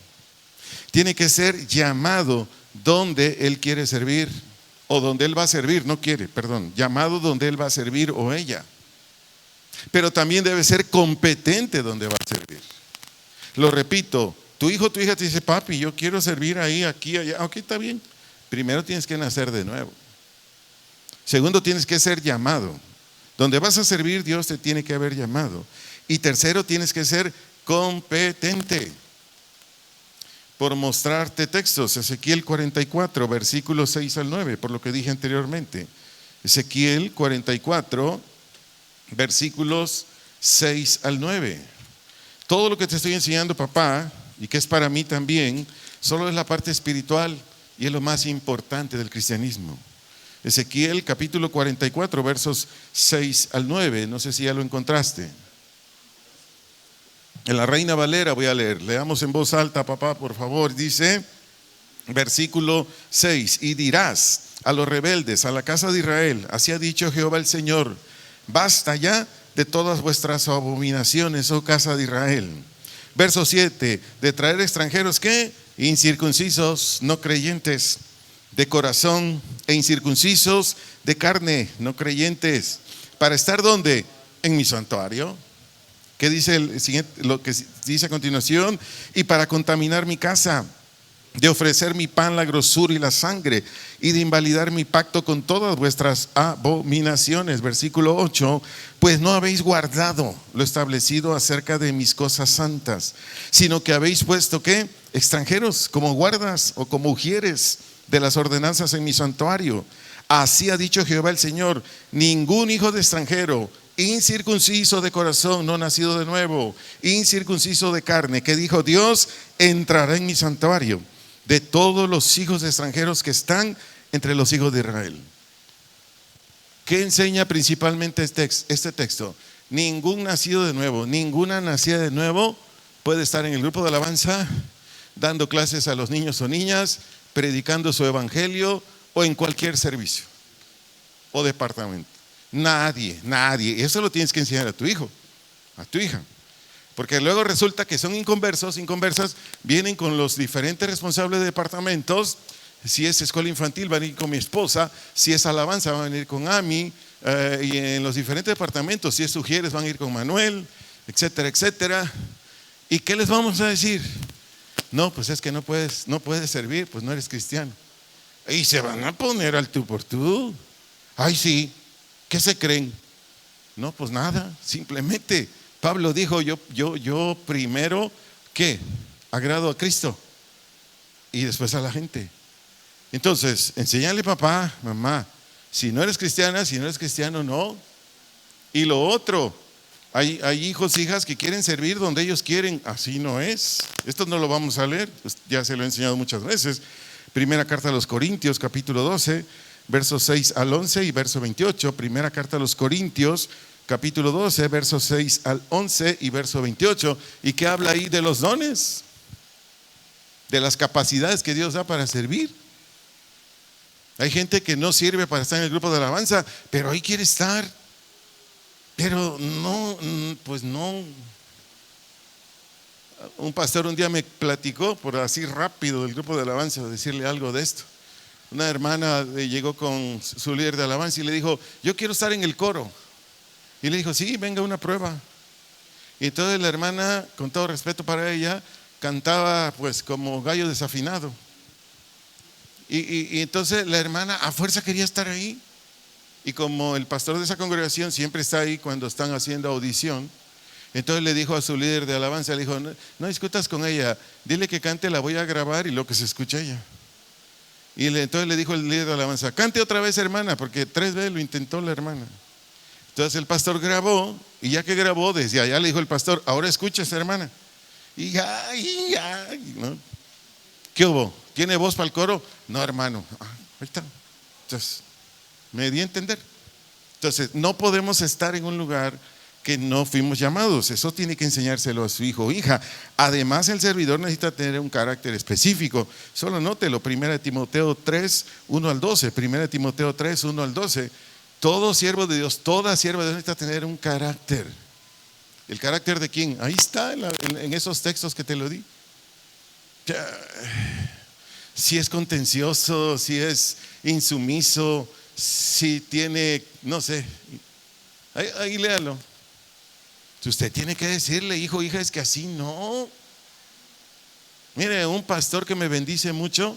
Tiene que ser llamado donde él quiere servir, o donde él va a servir, llamado donde él va a servir o ella. Pero también debe ser competente donde va a servir. Lo repito, tu hijo, tu hija te dice, papi, yo quiero servir ahí, aquí, allá. Ok, está bien. Primero tienes que nacer de nuevo. Segundo, tienes que ser llamado. Donde vas a servir, Dios te tiene que haber llamado. Y tercero, tienes que ser competente. Por mostrarte textos, Ezequiel 44, versículos 6 al 9, por lo que dije anteriormente. Ezequiel 44, versículos 6 al 9. Todo lo que te estoy enseñando, papá, y que es para mí también, solo es la parte espiritual y es lo más importante del cristianismo. Ezequiel capítulo 44, versos 6 al 9, no sé si ya lo encontraste. En la Reina Valera voy a leer, leamos en voz alta, papá, por favor. Dice, versículo 6, y dirás a los rebeldes, a la casa de Israel, así ha dicho Jehová el Señor, basta ya de todas vuestras abominaciones, oh casa de Israel. Verso 7, de traer extranjeros, ¿qué? Incircuncisos, no creyentes, de corazón, e incircuncisos de carne, no creyentes, para estar ¿dónde? En mi santuario. ¿Qué dice el siguiente? Lo que dice a continuación, y para contaminar mi casa, de ofrecer mi pan, la grosura y la sangre, y de invalidar mi pacto con todas vuestras abominaciones. Versículo 8, pues no habéis guardado lo establecido acerca de mis cosas santas, sino que habéis puesto ¿qué? Extranjeros como guardas o como ujieres de las ordenanzas en mi santuario. Así ha dicho Jehová el Señor, ningún hijo de extranjero, incircunciso de corazón, no nacido de nuevo, incircunciso de carne, que dijo Dios, entrará en mi santuario, de todos los hijos de extranjeros que están entre los hijos de Israel. ¿Qué enseña principalmente este texto? Ningún nacido de nuevo, ninguna nacida de nuevo puede estar en el grupo de alabanza, dando clases a los niños o niñas, predicando su evangelio o en cualquier servicio o departamento. Nadie. Eso lo tienes que enseñar a tu hijo, a tu hija. Porque luego resulta que son inconversas, vienen con los diferentes responsables de departamentos. Si es escuela infantil, van a ir con mi esposa. Si es alabanza, van a venir con Ami. Y en los diferentes departamentos, si es sugieres, van a ir con Manuel, etcétera, etcétera. ¿Y qué les vamos a decir? No, pues es que no puedes servir, pues no eres cristiano. Y se van a poner al tú por tú. Ay, sí, ¿qué se creen? No, pues nada, simplemente Pablo dijo, yo primero, ¿qué? Agrado a Cristo y después a la gente. Entonces, enséñale papá, mamá, si no eres cristiana, si no eres cristiano, no. Y lo otro, hay hijos, hijas que quieren servir donde ellos quieren, así no es. Esto no lo vamos a leer, ya se lo he enseñado muchas veces. Primera carta a los Corintios, capítulo 12, versos 6 al 11 y verso 28. Primera carta a los Corintios, capítulo 12, versos 6 al 11 y verso 28. ¿Y qué habla ahí de los dones? De las capacidades que Dios da para servir. Hay gente que no sirve para estar en el grupo de alabanza, pero ahí quiere estar. Pero no, pues no. Un pastor un día me platicó, por así rápido, del grupo de alabanza, decirle algo de esto. Una hermana llegó con su líder de alabanza y le dijo, yo quiero estar en el coro. Y le dijo, sí, venga una prueba. Y entonces la hermana, con todo respeto para ella, cantaba pues como gallo desafinado. Y entonces la hermana a fuerza quería estar ahí. Y como el pastor de esa congregación siempre está ahí cuando están haciendo audición, entonces le dijo a su líder de alabanza, le dijo, no discutas con ella, dile que cante, la voy a grabar y lo que se escucha ella. Y entonces le dijo el líder de alabanza, cante otra vez hermana, porque 3 veces lo intentó la hermana. Entonces el pastor grabó, y ya que grabó, desde allá le dijo el pastor, ahora escucha esta hermana. Y ya, ¿no? ¿Qué hubo? ¿Tiene voz para el coro? No, hermano. Ahí está. Entonces, me di a entender. Entonces, no podemos estar en un lugar que no fuimos llamados. Eso tiene que enseñárselo a su hijo o hija. Además, el servidor necesita tener un carácter específico. Solo nótelo, 1 Timoteo 3, 1 al 12. 1 Timoteo 3, 1 al 12. Todo siervo de Dios, toda sierva de Dios necesita tener un carácter. ¿El carácter de quién? Ahí está, en esos textos que te lo di. Si es contencioso, si es insumiso, si tiene, no sé, ahí léalo. Usted tiene que decirle, hijo, hija, es que así no. Mire, un pastor que me bendice mucho,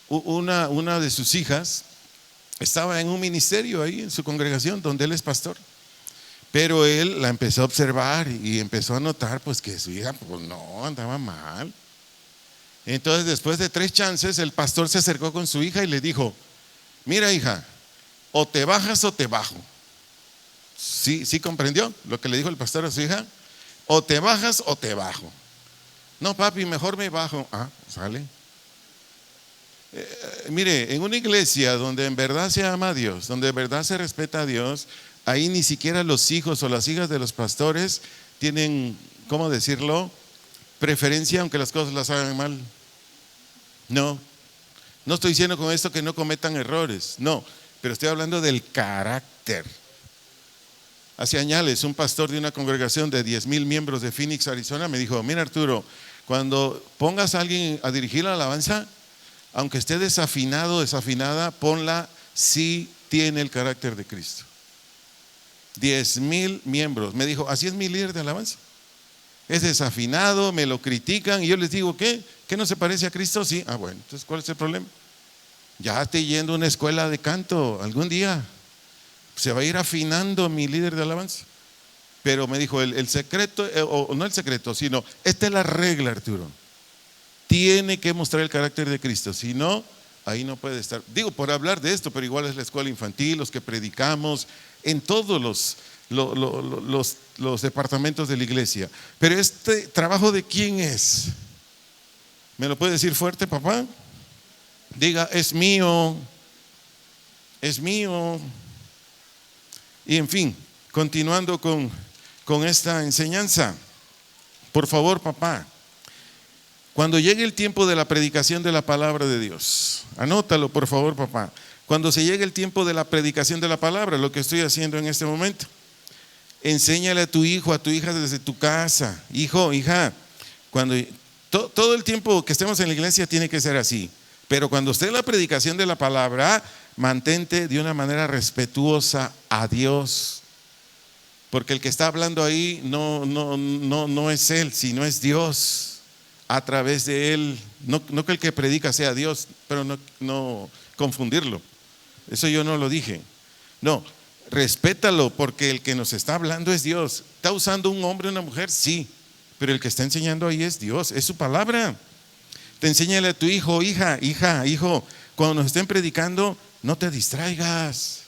una de sus hijas estaba en un ministerio ahí en su congregación donde él es pastor, pero él la empezó a observar y empezó a notar pues que su hija pues no, andaba mal. Entonces, después de 3 chances, el pastor se acercó con su hija y le dijo: mira, hija, o te bajas o te bajo. ¿Sí comprendió lo que le dijo el pastor a su hija? O te bajas o te bajo. No, papi, mejor me bajo. Sale. Mire, en una iglesia donde en verdad se ama a Dios, donde en verdad se respeta a Dios, ahí ni siquiera los hijos o las hijas de los pastores tienen, ¿cómo decirlo?, preferencia aunque las cosas las hagan mal. No estoy diciendo con esto que no cometan errores, no, pero estoy hablando del carácter. Hace años un pastor de una congregación de 10,000 miembros de Phoenix, Arizona, me dijo: mira, Arturo, cuando pongas a alguien a dirigir la alabanza, aunque esté desafinado o desafinada, ponla si tiene el carácter de Cristo. 10,000 miembros. Me dijo: así es mi líder de alabanza. Es desafinado, me lo critican y yo les digo: ¿qué no se parece a Cristo? Sí. Bueno, entonces ¿cuál es el problema? Ya estoy yendo a una escuela de canto, algún día se va a ir afinando mi líder de alabanza. Pero me dijo, el secreto, o no el secreto, sino esta es la regla, Arturo. Tiene que mostrar el carácter de Cristo, si no, ahí no puede estar. Digo, por hablar de esto, pero igual es la escuela infantil, los que predicamos, en todos los departamentos de la iglesia. Pero este trabajo, ¿de quién es? ¿Me lo puede decir fuerte, papá? Diga: es mío, es mío. Y en fin, continuando con esta enseñanza, por favor, papá, cuando llegue el tiempo de la predicación de la palabra de Dios, anótalo por favor, papá. Cuando se llegue el tiempo de la predicación de la palabra, lo que estoy haciendo en este momento, enséñale a tu hijo, a tu hija desde tu casa. Hijo, hija, cuando todo el tiempo que estemos en la iglesia tiene que ser así. Pero cuando esté en la predicación de la palabra, mantente de una manera respetuosa a Dios. Porque el que está hablando ahí no es Él, sino es Dios a través de Él. No que el que predica sea Dios, pero no confundirlo. Eso yo no lo dije. No, respétalo, porque el que nos está hablando es Dios. ¿Está usando un hombre o una mujer? Sí, pero el que está enseñando ahí es Dios, es su palabra. Te enséñale a tu hijo: hija, hijo, cuando nos estén predicando, no te distraigas.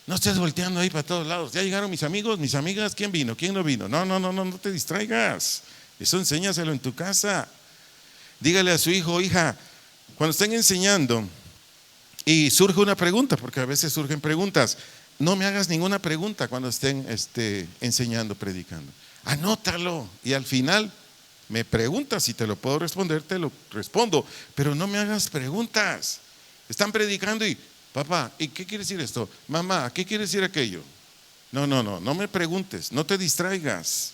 No estés volteando ahí para todos lados. Ya llegaron mis amigos, mis amigas, ¿quién vino? ¿Quién no vino? No te distraigas. Eso enséñaselo en tu casa. Dígale a su hijo: hija, cuando estén enseñando y surge una pregunta, porque a veces surgen preguntas, no me hagas ninguna pregunta cuando estén enseñando, predicando. Anótalo y al final me preguntas, si te lo puedo responder, te lo respondo, pero no me hagas preguntas. Están predicando y: papá, ¿y qué quiere decir esto? Mamá, ¿qué quiere decir aquello? No me preguntes, no te distraigas.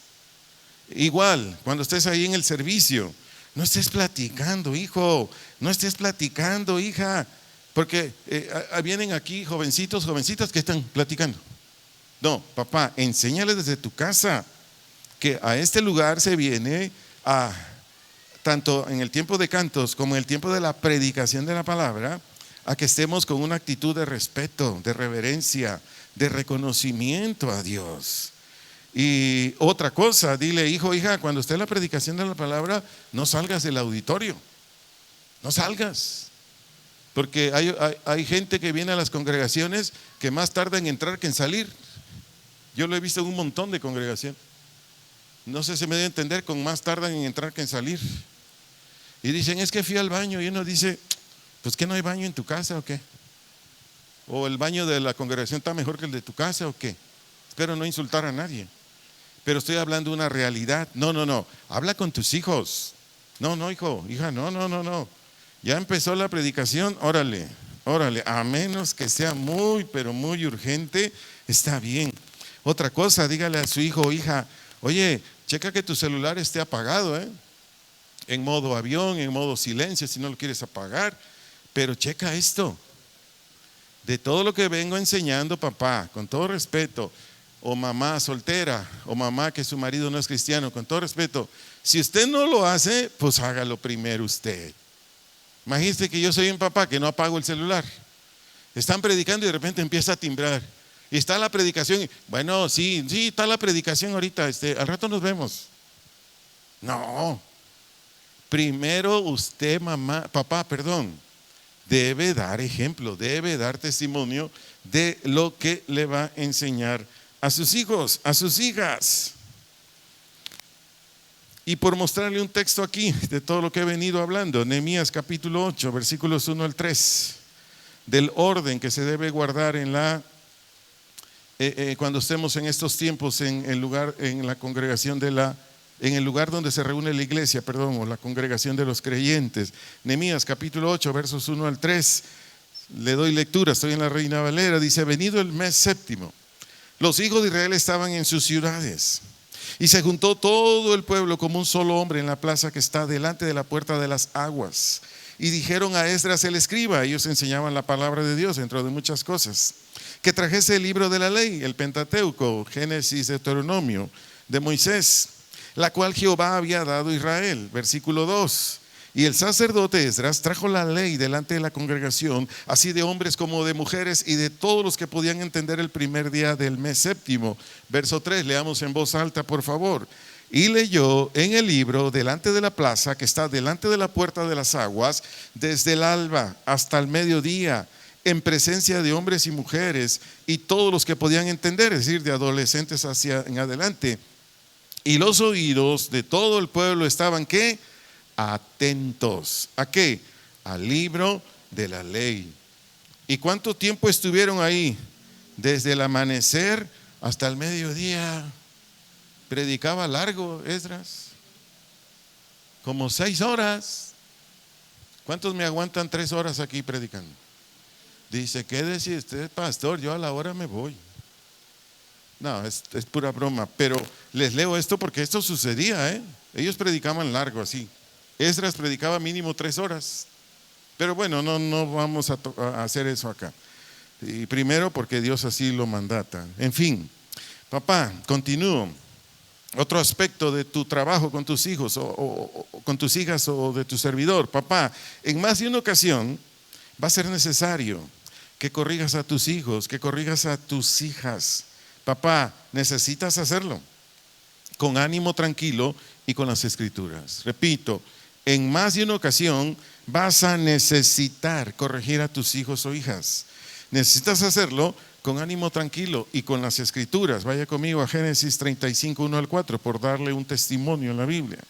Igual, cuando estés ahí en el servicio, no estés platicando, hijo, no estés platicando, hija, porque vienen aquí jovencitos, jovencitas que están platicando. No, papá, enséñales desde tu casa que a este lugar se viene tanto en el tiempo de cantos como en el tiempo de la predicación de la palabra, a que estemos con una actitud de respeto, de reverencia, de reconocimiento a Dios. Y otra cosa, dile: hijo, hija, cuando esté en la predicación de la palabra, no salgas del auditorio, no salgas, porque hay gente que viene a las congregaciones que más tarda en entrar que en salir. Yo lo he visto en un montón de congregaciones. No sé si me debe entender, con más tardan en entrar que en salir. Y dicen: es que fui al baño. Y uno dice: pues ¿que no hay baño en tu casa o qué? ¿O el baño de la congregación está mejor que el de tu casa o qué? Espero no insultar a nadie. Pero estoy hablando de una realidad. No. Habla con tus hijos. No, hijo, hija, no. Ya empezó la predicación, órale. A menos que sea muy, pero muy urgente, está bien. Otra cosa, dígale a su hijo o hija, oye, checa que tu celular esté apagado, en modo avión, en modo silencio, si no lo quieres apagar. Pero checa esto. De todo lo que vengo enseñando, papá, con todo respeto, o mamá soltera, o mamá que su marido no es cristiano, con todo respeto, si usted no lo hace, pues hágalo primero usted. Imagínese que yo soy un papá que no apago el celular. Están predicando y de repente empieza a timbrar. Y está la predicación. Bueno, sí, está la predicación ahorita. Al rato nos vemos. No. Primero usted, papá, debe dar ejemplo, debe dar testimonio de lo que le va a enseñar a sus hijos, a sus hijas. Y por mostrarle un texto aquí de todo lo que he venido hablando, Nehemías capítulo 8, versículos 1 al 3, del orden que se debe guardar en cuando estemos en estos tiempos en la congregación en el lugar donde se reúne la iglesia, o la congregación de los creyentes. Nehemías capítulo 8, versos 1 al 3, le doy lectura, estoy en la Reina Valera, dice: venido el mes séptimo, los hijos de Israel estaban en sus ciudades. Y se juntó todo el pueblo como un solo hombre en la plaza que está delante de la puerta de las aguas. Y dijeron a Esdras el escriba, ellos enseñaban la palabra de Dios, entre de muchas cosas, que trajese el libro de la ley, el Pentateuco, Génesis, Deuteronomio, de Moisés, la cual Jehová había dado a Israel. Versículo 2. Y el sacerdote Esdras trajo la ley delante de la congregación, así de hombres como de mujeres y de todos los que podían entender el primer día del mes séptimo. Verso 3, leamos en voz alta, por favor. Y leyó en el libro delante de la plaza que está delante de la puerta de las aguas, desde el alba hasta el mediodía, en presencia de hombres y mujeres y todos los que podían entender, es decir, de adolescentes hacia en adelante. Y los oídos de todo el pueblo estaban, ¿qué? Atentos. ¿A qué? Al libro de la ley. ¿Y cuánto tiempo estuvieron ahí? Desde el amanecer hasta el mediodía. Predicaba largo Esdras, como 6 horas. ¿Cuántos me aguantan 3 horas aquí predicando? Dice, quédese usted, pastor, yo a la hora me voy. No, es pura broma, pero les leo esto porque esto sucedía, Ellos predicaban largo así. Esdras predicaba mínimo 3 horas. Pero bueno, no vamos a hacer eso acá. Y primero porque Dios así lo mandata. En fin, papá, continúo. Otro aspecto de tu trabajo con tus hijos o con tus hijas o de tu servidor. Papá, en más de una ocasión va a ser necesario que corrijas a tus hijos, que corrijas a tus hijas. Papá, necesitas hacerlo con ánimo tranquilo y con las escrituras. Repito, en más de una ocasión vas a necesitar corregir a tus hijos o hijas. Necesitas hacerlo con ánimo tranquilo y con las escrituras. Vaya conmigo a Génesis 35, 1 al 4, por darle un testimonio en la Biblia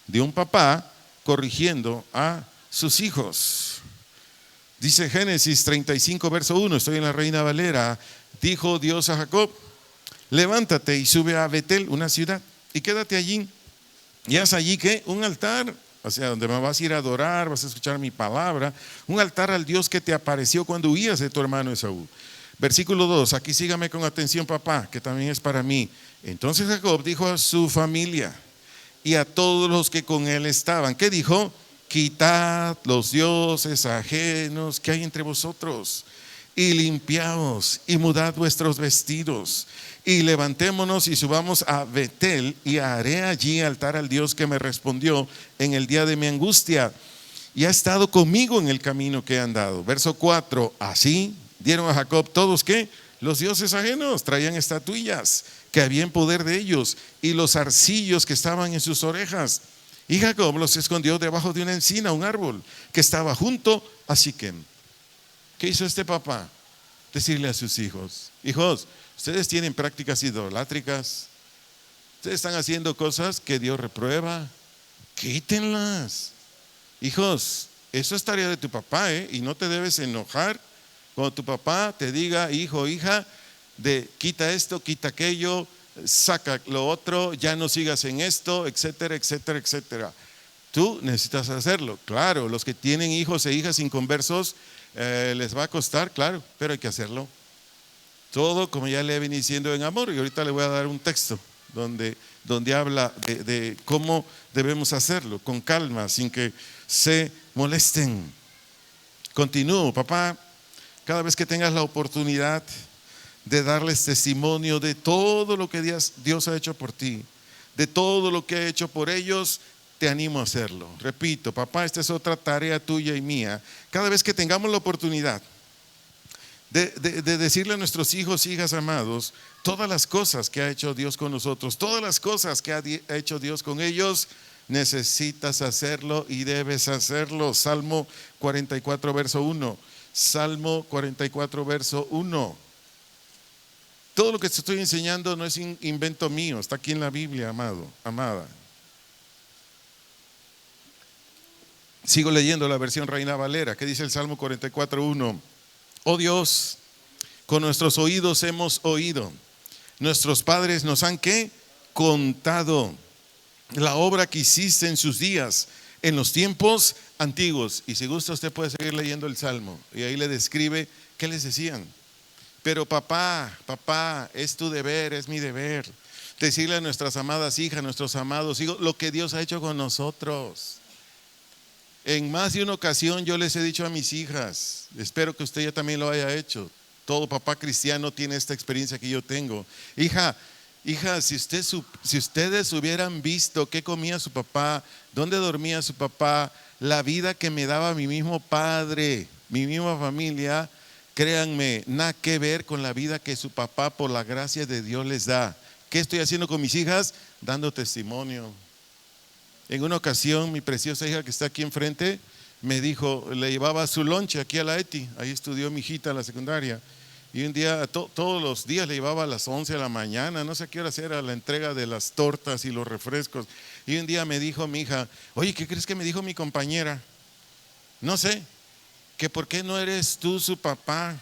de un papá corrigiendo a sus hijos. Dice Génesis 35, verso 1, estoy en la Reina Valera. Dijo Dios a Jacob: levántate y sube a Betel, una ciudad, y quédate allí. Y haz allí, ¿qué? Un altar, o sea, donde me vas a ir a adorar, vas a escuchar mi palabra. Un altar al Dios que te apareció cuando huías de tu hermano Esaú. Versículo 2, aquí sígame con atención, papá, que también es para mí. Entonces Jacob dijo a su familia y a todos los que con él estaban, ¿qué dijo? Quitad los dioses ajenos que hay entre vosotros y limpiaos y mudad vuestros vestidos y levantémonos y subamos a Betel y haré allí altar al Dios que me respondió en el día de mi angustia y ha estado conmigo en el camino que he andado. Verso 4, así dieron a Jacob todos, ¿qué? Los dioses ajenos, traían estatuillas que había en poder de ellos y los arcillos que estaban en sus orejas. Y Jacob los escondió debajo de una encina, un árbol que estaba junto a Siquem. ¿Qué hizo este papá? Decirle a sus hijos: hijos, ustedes tienen prácticas idolátricas, ustedes están haciendo cosas que Dios reprueba, quítenlas. Hijos, eso es tarea de tu papá, y no te debes enojar cuando tu papá te diga: hijo, hija, de quita esto, quita aquello, saca lo otro, ya no sigas en esto, etcétera, etcétera, etcétera. Tú necesitas hacerlo. Claro, los que tienen hijos e hijas inconversos, les va a costar, claro, pero hay que hacerlo. Todo, como ya le he venido diciendo, en amor. Y ahorita le voy a dar un texto donde habla de cómo debemos hacerlo, con calma, sin que se molesten. Continúo, papá. Cada vez que tengas la oportunidad de darles testimonio de todo lo que Dios ha hecho por ti, de todo lo que ha hecho por ellos, te animo a hacerlo. Repito, papá, esta es otra tarea tuya y mía. Cada vez que tengamos la oportunidad de decirle a nuestros hijos, hijas amados, todas las cosas que ha hecho Dios con nosotros, todas las cosas que ha hecho Dios con ellos, necesitas hacerlo y debes hacerlo. Salmo 44, verso 1. Salmo 44, verso 1. Todo lo que te estoy enseñando no es invento mío, está aquí en la Biblia, amado, amada. Sigo leyendo la versión Reina Valera. ¿Qué dice el Salmo 44, 1? Oh Dios, con nuestros oídos hemos oído, nuestros padres nos han ¿qué? Contado la obra que hiciste en sus días, en los tiempos antiguos. Y si gusta usted puede seguir leyendo el Salmo y ahí le describe qué les decían. Pero papá, es tu deber, es mi deber decirle a nuestras amadas hijas, nuestros amados hijos, lo que Dios ha hecho con nosotros. En más de una ocasión yo les he dicho a mis hijas, espero que usted ya también lo haya hecho. Todo papá cristiano tiene esta experiencia que yo tengo. Hija, si ustedes hubieran visto qué comía su papá, dónde dormía su papá, la vida que me daba mi mismo padre, mi misma familia, créanme, nada que ver con la vida que su papá por la gracia de Dios les da. ¿Qué estoy haciendo con mis hijas? Dando testimonio. En una ocasión, mi preciosa hija que está aquí enfrente me dijo, le llevaba su lonche aquí a la ETI, ahí estudió mi hijita en la secundaria, y un día, todos los días le llevaba a las 11 de la mañana, no sé a qué hora era la entrega de las tortas y los refrescos, y un día me dijo mi hija, oye, ¿qué crees que me dijo mi compañera? No sé, que por qué no eres tú su papá,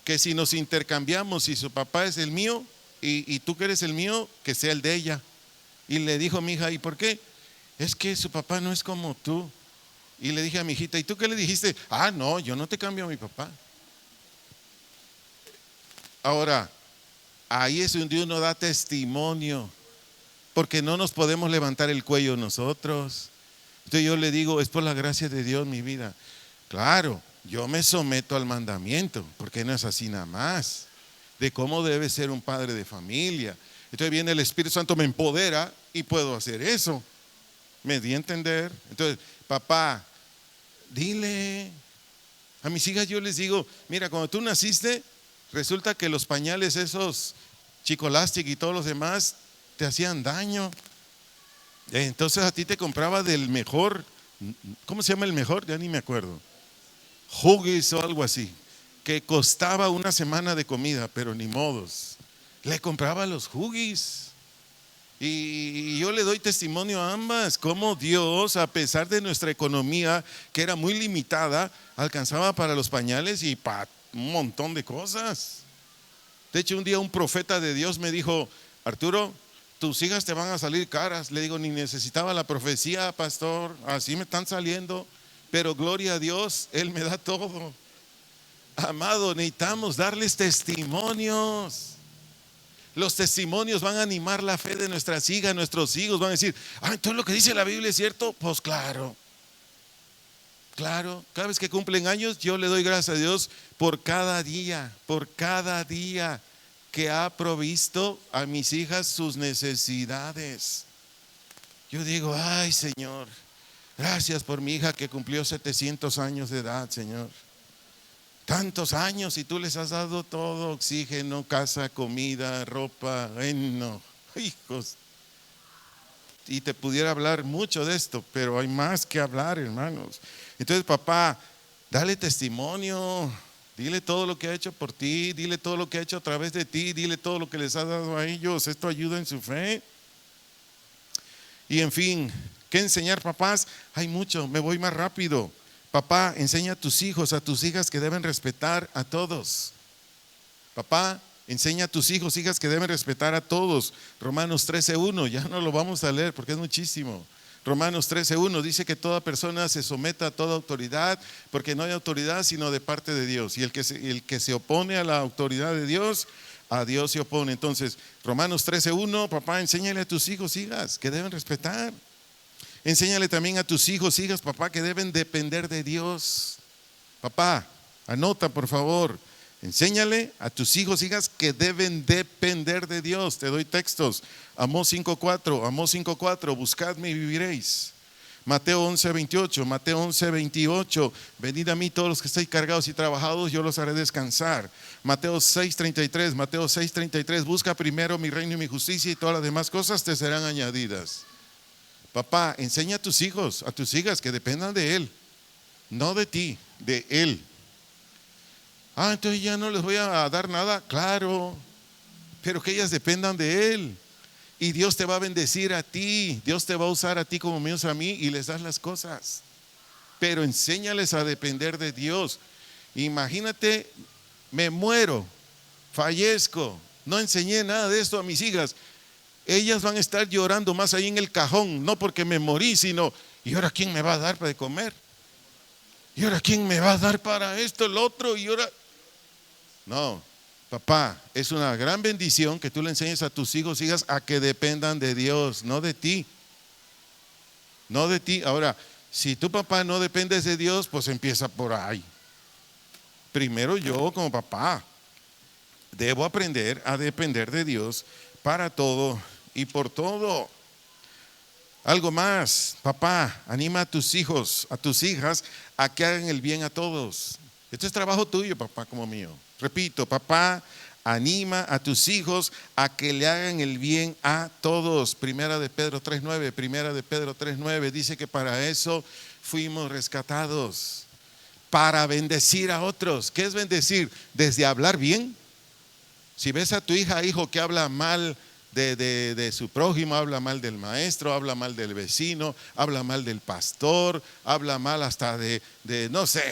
que si nos intercambiamos, si su papá es el mío y tú que eres el mío, que sea el de ella. Y le dijo mi hija, ¿y por qué? Es que su papá no es como tú. Y le dije a mi hijita, ¿y tú qué le dijiste? Ah, no, yo no te cambio a mi papá. Ahora, ahí es donde uno da testimonio, porque no nos podemos levantar el cuello nosotros. Entonces yo le digo, es por la gracia de Dios mi vida. Claro, yo me someto al mandamiento, porque no es así nada más, de cómo debe ser un padre de familia. Entonces viene el Espíritu Santo, me empodera y puedo hacer eso. ¿Me di a entender? Entonces, papá, dile a mis hijas, yo les digo, mira, cuando tú naciste, resulta que los pañales esos, Chicolastic y todos los demás, te hacían daño. Entonces a ti te compraba del mejor, ¿cómo se llama el mejor? Ya ni me acuerdo. Huggies o algo así, que costaba una semana de comida, pero ni modos. Le compraba los Huggies. Y yo le doy testimonio a ambas, cómo Dios, a pesar de nuestra economía, que era muy limitada, alcanzaba para los pañales y para un montón de cosas. De hecho, un día un profeta de Dios me dijo, Arturo, tus hijas te van a salir caras. Le digo, ni necesitaba la profecía, pastor, así me están saliendo, pero gloria a Dios, Él me da todo. Amado, necesitamos darles testimonios. Los testimonios van a animar la fe de nuestras hijas, nuestros hijos. Van a decir, entonces lo que dice la Biblia es cierto. Pues claro, cada vez que cumplen años, yo le doy gracias a Dios por cada día que ha provisto a mis hijas sus necesidades. Yo digo, ay Señor, gracias por mi hija que cumplió 700 años de edad, Señor. Tantos años y tú les has dado todo, oxígeno, casa, comida, ropa, no, hijos. Y te pudiera hablar mucho de esto, pero hay más que hablar, hermanos. Entonces, papá, dale testimonio, dile todo lo que ha hecho por ti, dile todo lo que ha hecho a través de ti, dile todo lo que les ha dado a ellos. Esto ayuda en su fe. Y en fin, ¿qué enseñar, papás? Hay mucho, me voy más rápido. Papá, enseña a tus hijos, a tus hijas que deben respetar a todos. Papá, Enseña a tus hijos, hijas, que deben respetar a todos. Romanos 13:1, ya no lo vamos a leer porque es muchísimo. Romanos 13:1 dice que toda persona se someta a toda autoridad, porque no hay autoridad sino de parte de Dios. Y el que se opone a la autoridad de Dios, a Dios se opone. Entonces, Romanos 13:1, papá, enséñale a tus hijos, hijas, que deben respetar. Enséñale también a tus hijos, hijas, papá, que deben depender de Dios. Papá, anota por favor. Enséñale a tus hijos, hijas, que deben depender de Dios. Te doy textos. Amós 5:4, buscadme y viviréis. Mateo 11:28, Mateo 11:28, venid a mí todos los que estáis cargados y trabajados, yo los haré descansar. Mateo 6:33, busca primero mi reino y mi justicia y todas las demás cosas te serán añadidas. Papá, enseña a tus hijos, a tus hijas que dependan de Él, no de ti, de Él. Entonces ya no les voy a dar nada, claro, pero que ellas dependan de Él. Y Dios te va a bendecir a ti, Dios te va a usar a ti como me usa a mí y les das las cosas. Pero enséñales a depender de Dios. Imagínate, me muero, fallezco, no enseñé nada de esto a mis hijas. Ellas van a estar llorando más ahí en el cajón, no porque me morí, sino, ¿y ahora quién me va a dar para comer? ¿Y ahora quién me va a dar para esto, el otro? Y ahora... No, papá, es una gran bendición que tú le enseñes a tus hijos, hijas, a que dependan de Dios, no de ti. No de ti. Ahora, si tu papá no dependes de Dios, pues empieza por ahí. Primero yo como papá debo aprender a depender de Dios para todo y por todo. Algo más, papá, anima a tus hijos, a tus hijas a que hagan el bien a todos. Esto es trabajo tuyo, papá, como mío. Repito, papá, anima a tus hijos a que le hagan el bien a todos. Primera de Pedro 3:9 dice que para eso fuimos rescatados, para bendecir a otros. ¿Qué es bendecir? Desde hablar bien. Si ves a tu hija, hijo, que habla mal de su prójimo, habla mal del maestro, habla mal del vecino, habla mal del pastor, habla mal hasta de no sé,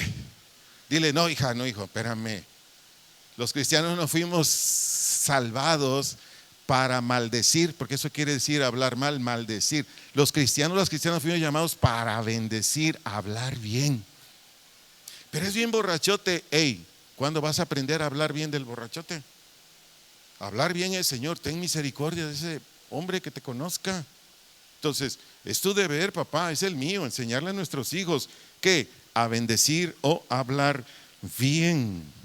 dile, no hija, no hijo, espérame. Los cristianos no fuimos salvados para maldecir, porque eso quiere decir hablar mal, maldecir. Las cristianas fuimos llamados para bendecir, hablar bien. Pero es bien borrachote. ¿Cuándo vas a aprender a hablar bien del borrachote? Hablar bien es, Señor, ten misericordia de ese hombre que te conozca. Entonces, es tu deber, papá, es el mío, enseñarle a nuestros hijos que a bendecir o hablar bien.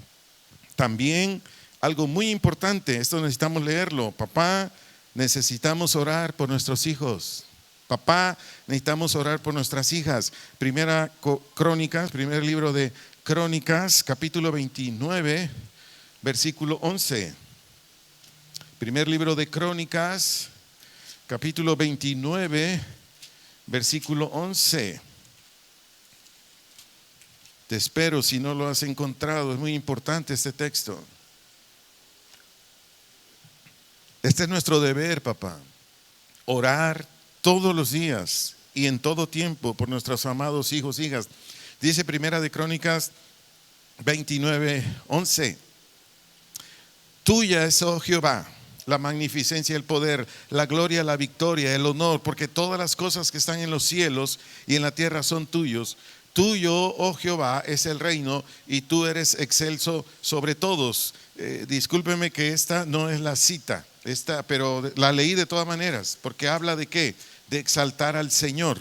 También algo muy importante, esto necesitamos leerlo. Papá, necesitamos orar por nuestros hijos. Papá, necesitamos orar por nuestras hijas. Primer libro de Crónicas, capítulo 29, versículo 11. Primer libro de Crónicas, capítulo 29, versículo 11. Te espero si no lo has encontrado, es muy importante este texto. Este es nuestro deber, papá, orar todos los días y en todo tiempo por nuestros amados hijos, hijas. Dice Primera de Crónicas 29:11. Tuya es, oh Jehová, la magnificencia, el poder, la gloria, la victoria, el honor, porque todas las cosas que están en los cielos y en la tierra son tuyos. Tuyo, oh Jehová, es el reino y tú eres excelso sobre todos. Discúlpeme que esta no es la cita, pero la leí de todas maneras, porque habla de qué, de exaltar al Señor.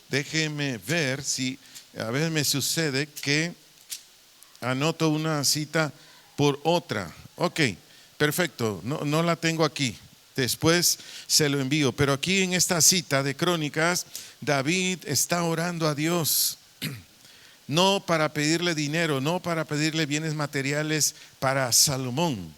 Déjeme ver si a veces me sucede que anoto una cita por otra. Ok, perfecto, no la tengo aquí. Después se lo envío, pero aquí en esta cita de Crónicas, David está orando a Dios. No para pedirle dinero, no para pedirle bienes materiales para Salomón,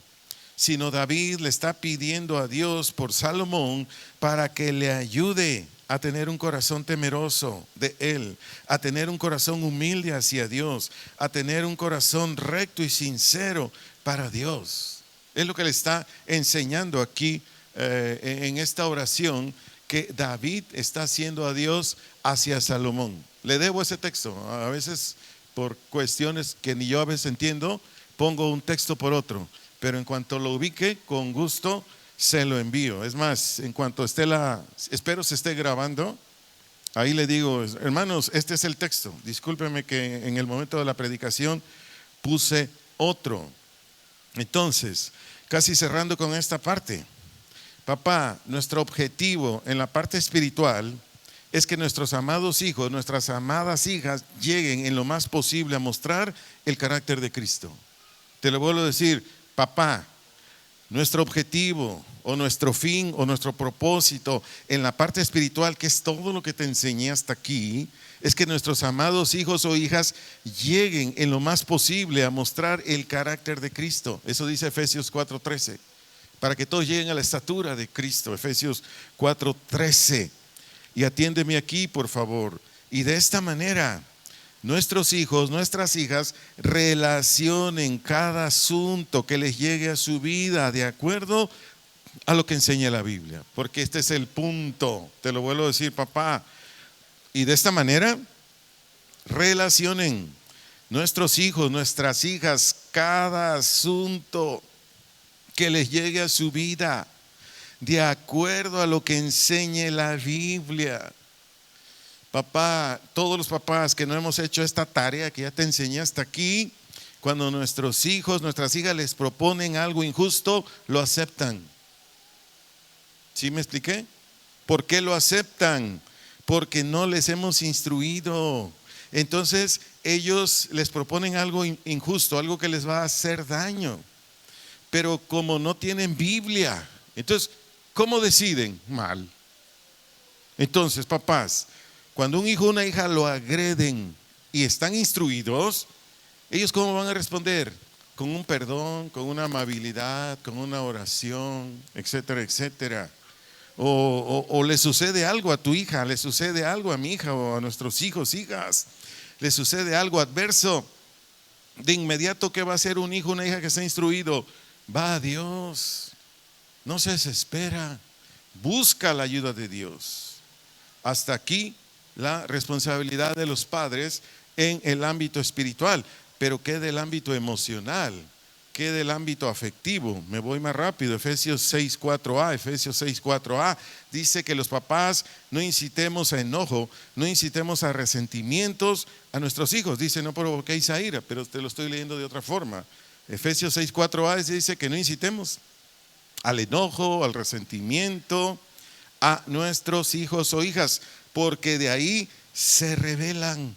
sino David le está pidiendo a Dios por Salomón para que le ayude a tener un corazón temeroso de Él, a tener un corazón humilde hacia Dios, a tener un corazón recto y sincero para Dios. Es lo que le está enseñando aquí en esta oración que David está haciendo a Dios hacia Salomón. Le debo ese texto. A veces por cuestiones que ni yo a veces entiendo, pongo un texto por otro. pero en cuanto lo ubique, con gusto se lo envío. Es más, en cuanto espero se esté grabando, ahí le digo, hermanos, este es el texto. Discúlpeme que en el momento de la predicación puse otro. Entonces, casi cerrando con esta parte, papá, nuestro objetivo en la parte espiritual es que nuestros amados hijos, nuestras amadas hijas lleguen en lo más posible a mostrar el carácter de Cristo. Te lo vuelvo a decir, papá, nuestro objetivo o nuestro fin o nuestro propósito en la parte espiritual, que es todo lo que te enseñé hasta aquí, es que nuestros amados hijos o hijas lleguen en lo más posible a mostrar el carácter de Cristo. Eso dice Efesios 4:13, para que todos lleguen a la estatura de Cristo. Efesios 4:13. Y atiéndeme aquí, por favor. Y de esta manera, nuestros hijos, nuestras hijas relacionen cada asunto que les llegue a su vida de acuerdo a lo que enseña la Biblia. Porque este es el punto, te lo vuelvo a decir, papá. Y de esta manera, relacionen nuestros hijos, nuestras hijas, cada asunto que les llegue a su vida de acuerdo a lo que enseñe la Biblia. Papá, todos los papás que no hemos hecho esta tarea que ya te enseñé hasta aquí, cuando nuestros hijos, nuestras hijas les proponen algo injusto, lo aceptan. ¿Sí me expliqué? ¿Por qué lo aceptan? Porque no les hemos instruido. Entonces ellos les proponen algo injusto, algo que les va a hacer daño. Pero como no tienen Biblia, entonces, ¿cómo deciden? Mal. Entonces, papás, cuando un hijo o una hija lo agreden y están instruidos, ¿ellos cómo van a responder? Con un perdón, con una amabilidad, con una oración, etcétera, etcétera. O le sucede algo a tu hija, le sucede algo a mi hija o a nuestros hijos, hijas, le sucede algo adverso. De inmediato, ¿qué va a hacer un hijo o una hija que está instruido? Va a Dios. No se desespera, busca la ayuda de Dios. Hasta aquí la responsabilidad de los padres en el ámbito espiritual, pero ¿qué del ámbito emocional? ¿Qué del ámbito afectivo? Me voy más rápido. Efesios 6:4a dice que los papás no incitemos a enojo, no incitemos a resentimientos a nuestros hijos. Dice, no provoquéis a ira, pero te lo estoy leyendo de otra forma. Efesios 6:4a dice que no incitemos al enojo, al resentimiento a nuestros hijos o hijas, porque de ahí se rebelan.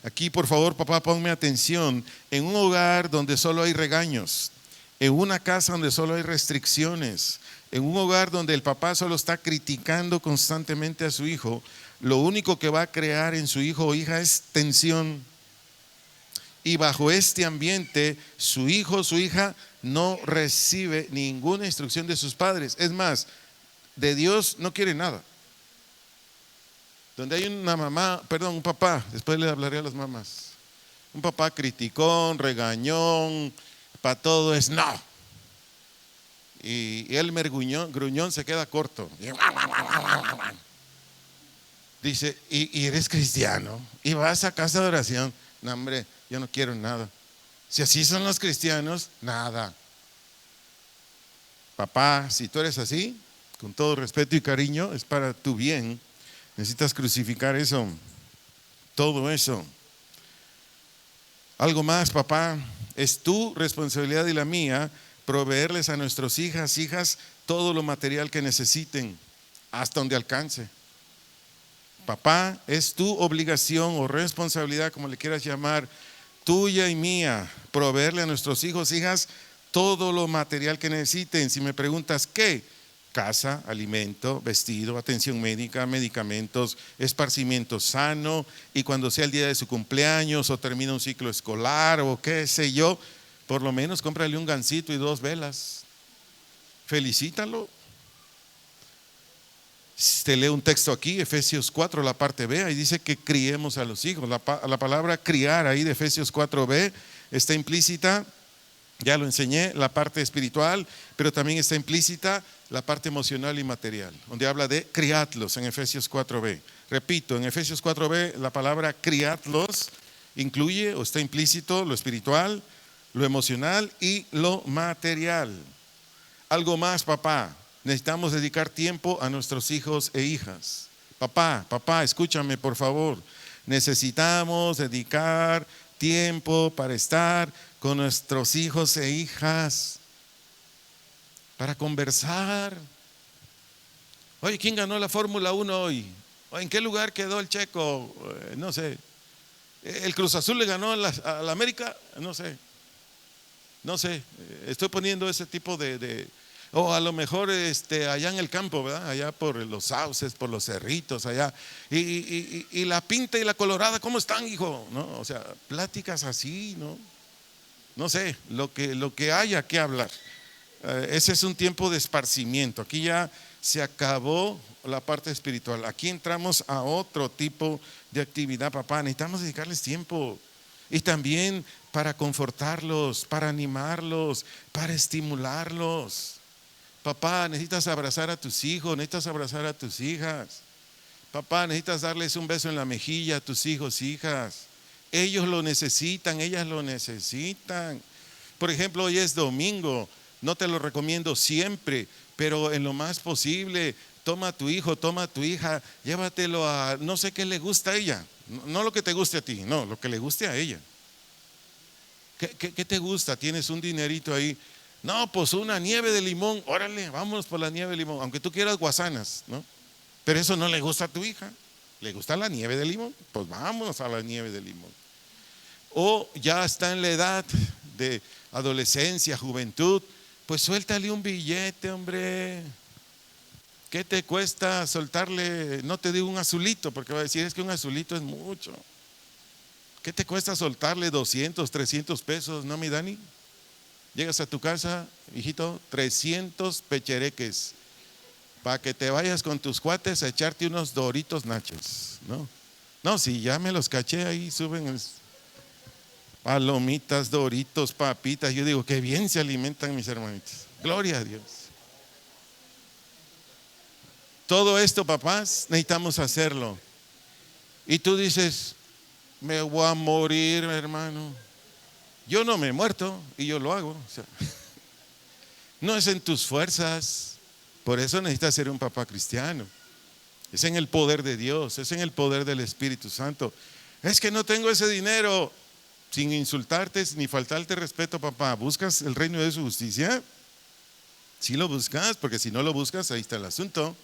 Aquí, por favor, papá, ponme atención. En un hogar donde solo hay regaños, en una casa donde solo hay restricciones, en un hogar donde el papá solo está criticando constantemente a su hijo, lo único que va a crear en su hijo o hija es tensión. Y bajo este ambiente, su hijo o su hija no recibe ninguna instrucción de sus padres. Es más, de Dios no quiere nada. Donde hay un papá, después le hablaré a las mamás. Un papá criticón, regañón, para todo es no. Y el gruñón se queda corto. Dice, ¿y eres cristiano? ¿Y vas a casa de oración? No, hombre, yo no quiero nada. Si así son los cristianos, nada. Papá, si tú eres así, con todo respeto y cariño, es para tu bien. Necesitas crucificar eso, todo eso. Algo más, papá, es tu responsabilidad y la mía proveerles a nuestros hijas todo lo material que necesiten, hasta donde alcance. Papá, es tu obligación o responsabilidad, como le quieras llamar, tuya y mía, proveerle a nuestros hijas todo lo material que necesiten. Si me preguntas, ¿qué? Casa, alimento, vestido, atención médica, medicamentos, esparcimiento sano, y cuando sea el día de su cumpleaños o termina un ciclo escolar o qué sé yo, por lo menos cómprale un gansito y 2 velas. Felicítalo. Te leo un texto aquí, Efesios 4, la parte B, ahí dice que criemos a los hijos. La palabra criar ahí de Efesios 4b está implícita, ya lo enseñé, la parte espiritual, pero también está implícita la parte emocional y material, donde habla de criadlos en Efesios 4b. Repito, en Efesios 4b la palabra criadlos incluye o está implícito lo espiritual, lo emocional y lo material. Algo más, papá, necesitamos dedicar tiempo a nuestros hijos e hijas. Papá, escúchame por favor. Necesitamos dedicar tiempo para estar con nuestros hijos e hijas, para conversar. Oye, ¿quién ganó la Fórmula 1 hoy? ¿En qué lugar quedó el Checo? No sé. ¿El Cruz Azul le ganó a la América? No sé. Estoy poniendo ese tipo o a lo mejor allá en el campo, ¿verdad? Allá por los sauces, por los cerritos, allá. Y la Pinta y la Colorada, ¿cómo están, hijo? ¿No? O sea, pláticas así, ¿no? No sé, lo que haya que hablar. Ese es un tiempo de esparcimiento. Aquí ya se acabó la parte espiritual. Aquí entramos a otro tipo de actividad, papá. Necesitamos dedicarles tiempo. Y también para confortarlos, para animarlos, para estimularlos. Papá, necesitas abrazar a tus hijos, necesitas abrazar a tus hijas. Papá, necesitas darles un beso en la mejilla a tus hijos, hijas. Ellos lo necesitan, ellas lo necesitan. Por ejemplo, hoy es domingo. No te lo recomiendo siempre, pero en lo más posible, toma a tu hijo, toma a tu hija, llévatelo a, no sé qué le gusta a ella, no lo que te guste a ti, no, lo que le guste a ella. ¿Qué te gusta? ¿Tienes un dinerito ahí? No, pues una nieve de limón, órale, vámonos por la nieve de limón, aunque tú quieras guasanas, ¿no? Pero eso no le gusta a tu hija, le gusta la nieve de limón, pues vámonos a la nieve de limón. O ya está en la edad de adolescencia, juventud, pues suéltale un billete, hombre. ¿Qué te cuesta soltarle? No te digo un azulito, porque va a decir, es que un azulito es mucho. ¿Qué te cuesta soltarle 200, 300 pesos? ¿No, mi Dani? Llegas a tu casa, hijito, 300 pechereques, para que te vayas con tus cuates a echarte unos Doritos nachos, ¿no? No, si ya me los caché ahí, suben palomitas, Doritos, papitas. Yo digo, qué bien se alimentan mis hermanitos. Gloria a Dios. Todo esto, papás, necesitamos hacerlo. Y tú dices, me voy a morir, hermano. Yo no me he muerto y yo lo hago. O sea, no es en tus fuerzas. Por eso necesitas ser un papá cristiano. Es en el poder de Dios, es en el poder del Espíritu Santo. Es que no tengo ese dinero. Sin insultarte ni faltarte respeto, papá, ¿buscas el reino de su justicia? Sí lo buscas, porque si no lo buscas, ahí está el asunto.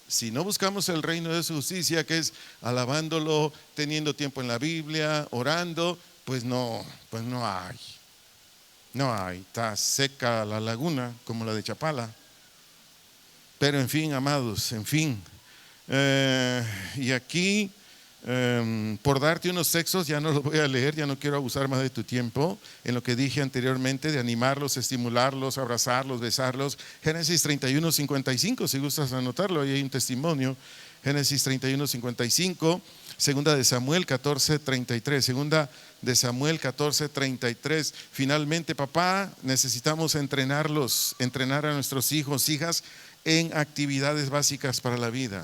Si no buscamos el reino de su justicia, que es alabándolo, teniendo tiempo en la Biblia, orando, pues no hay. No hay, está seca la laguna como la de Chapala. Pero en fin, amados, en fin. Y aquí, por darte unos textos, ya no los voy a leer, ya no quiero abusar más de tu tiempo, en lo que dije anteriormente, de animarlos, estimularlos, abrazarlos, besarlos. Génesis 31, 55, si gustas anotarlo, ahí hay un testimonio. Génesis 31, 55, segunda de Samuel 14, 33, segunda de Samuel 14, 33. Finalmente, papá, necesitamos entrenarlos, entrenar a nuestros hijos, hijas, en actividades básicas para la vida.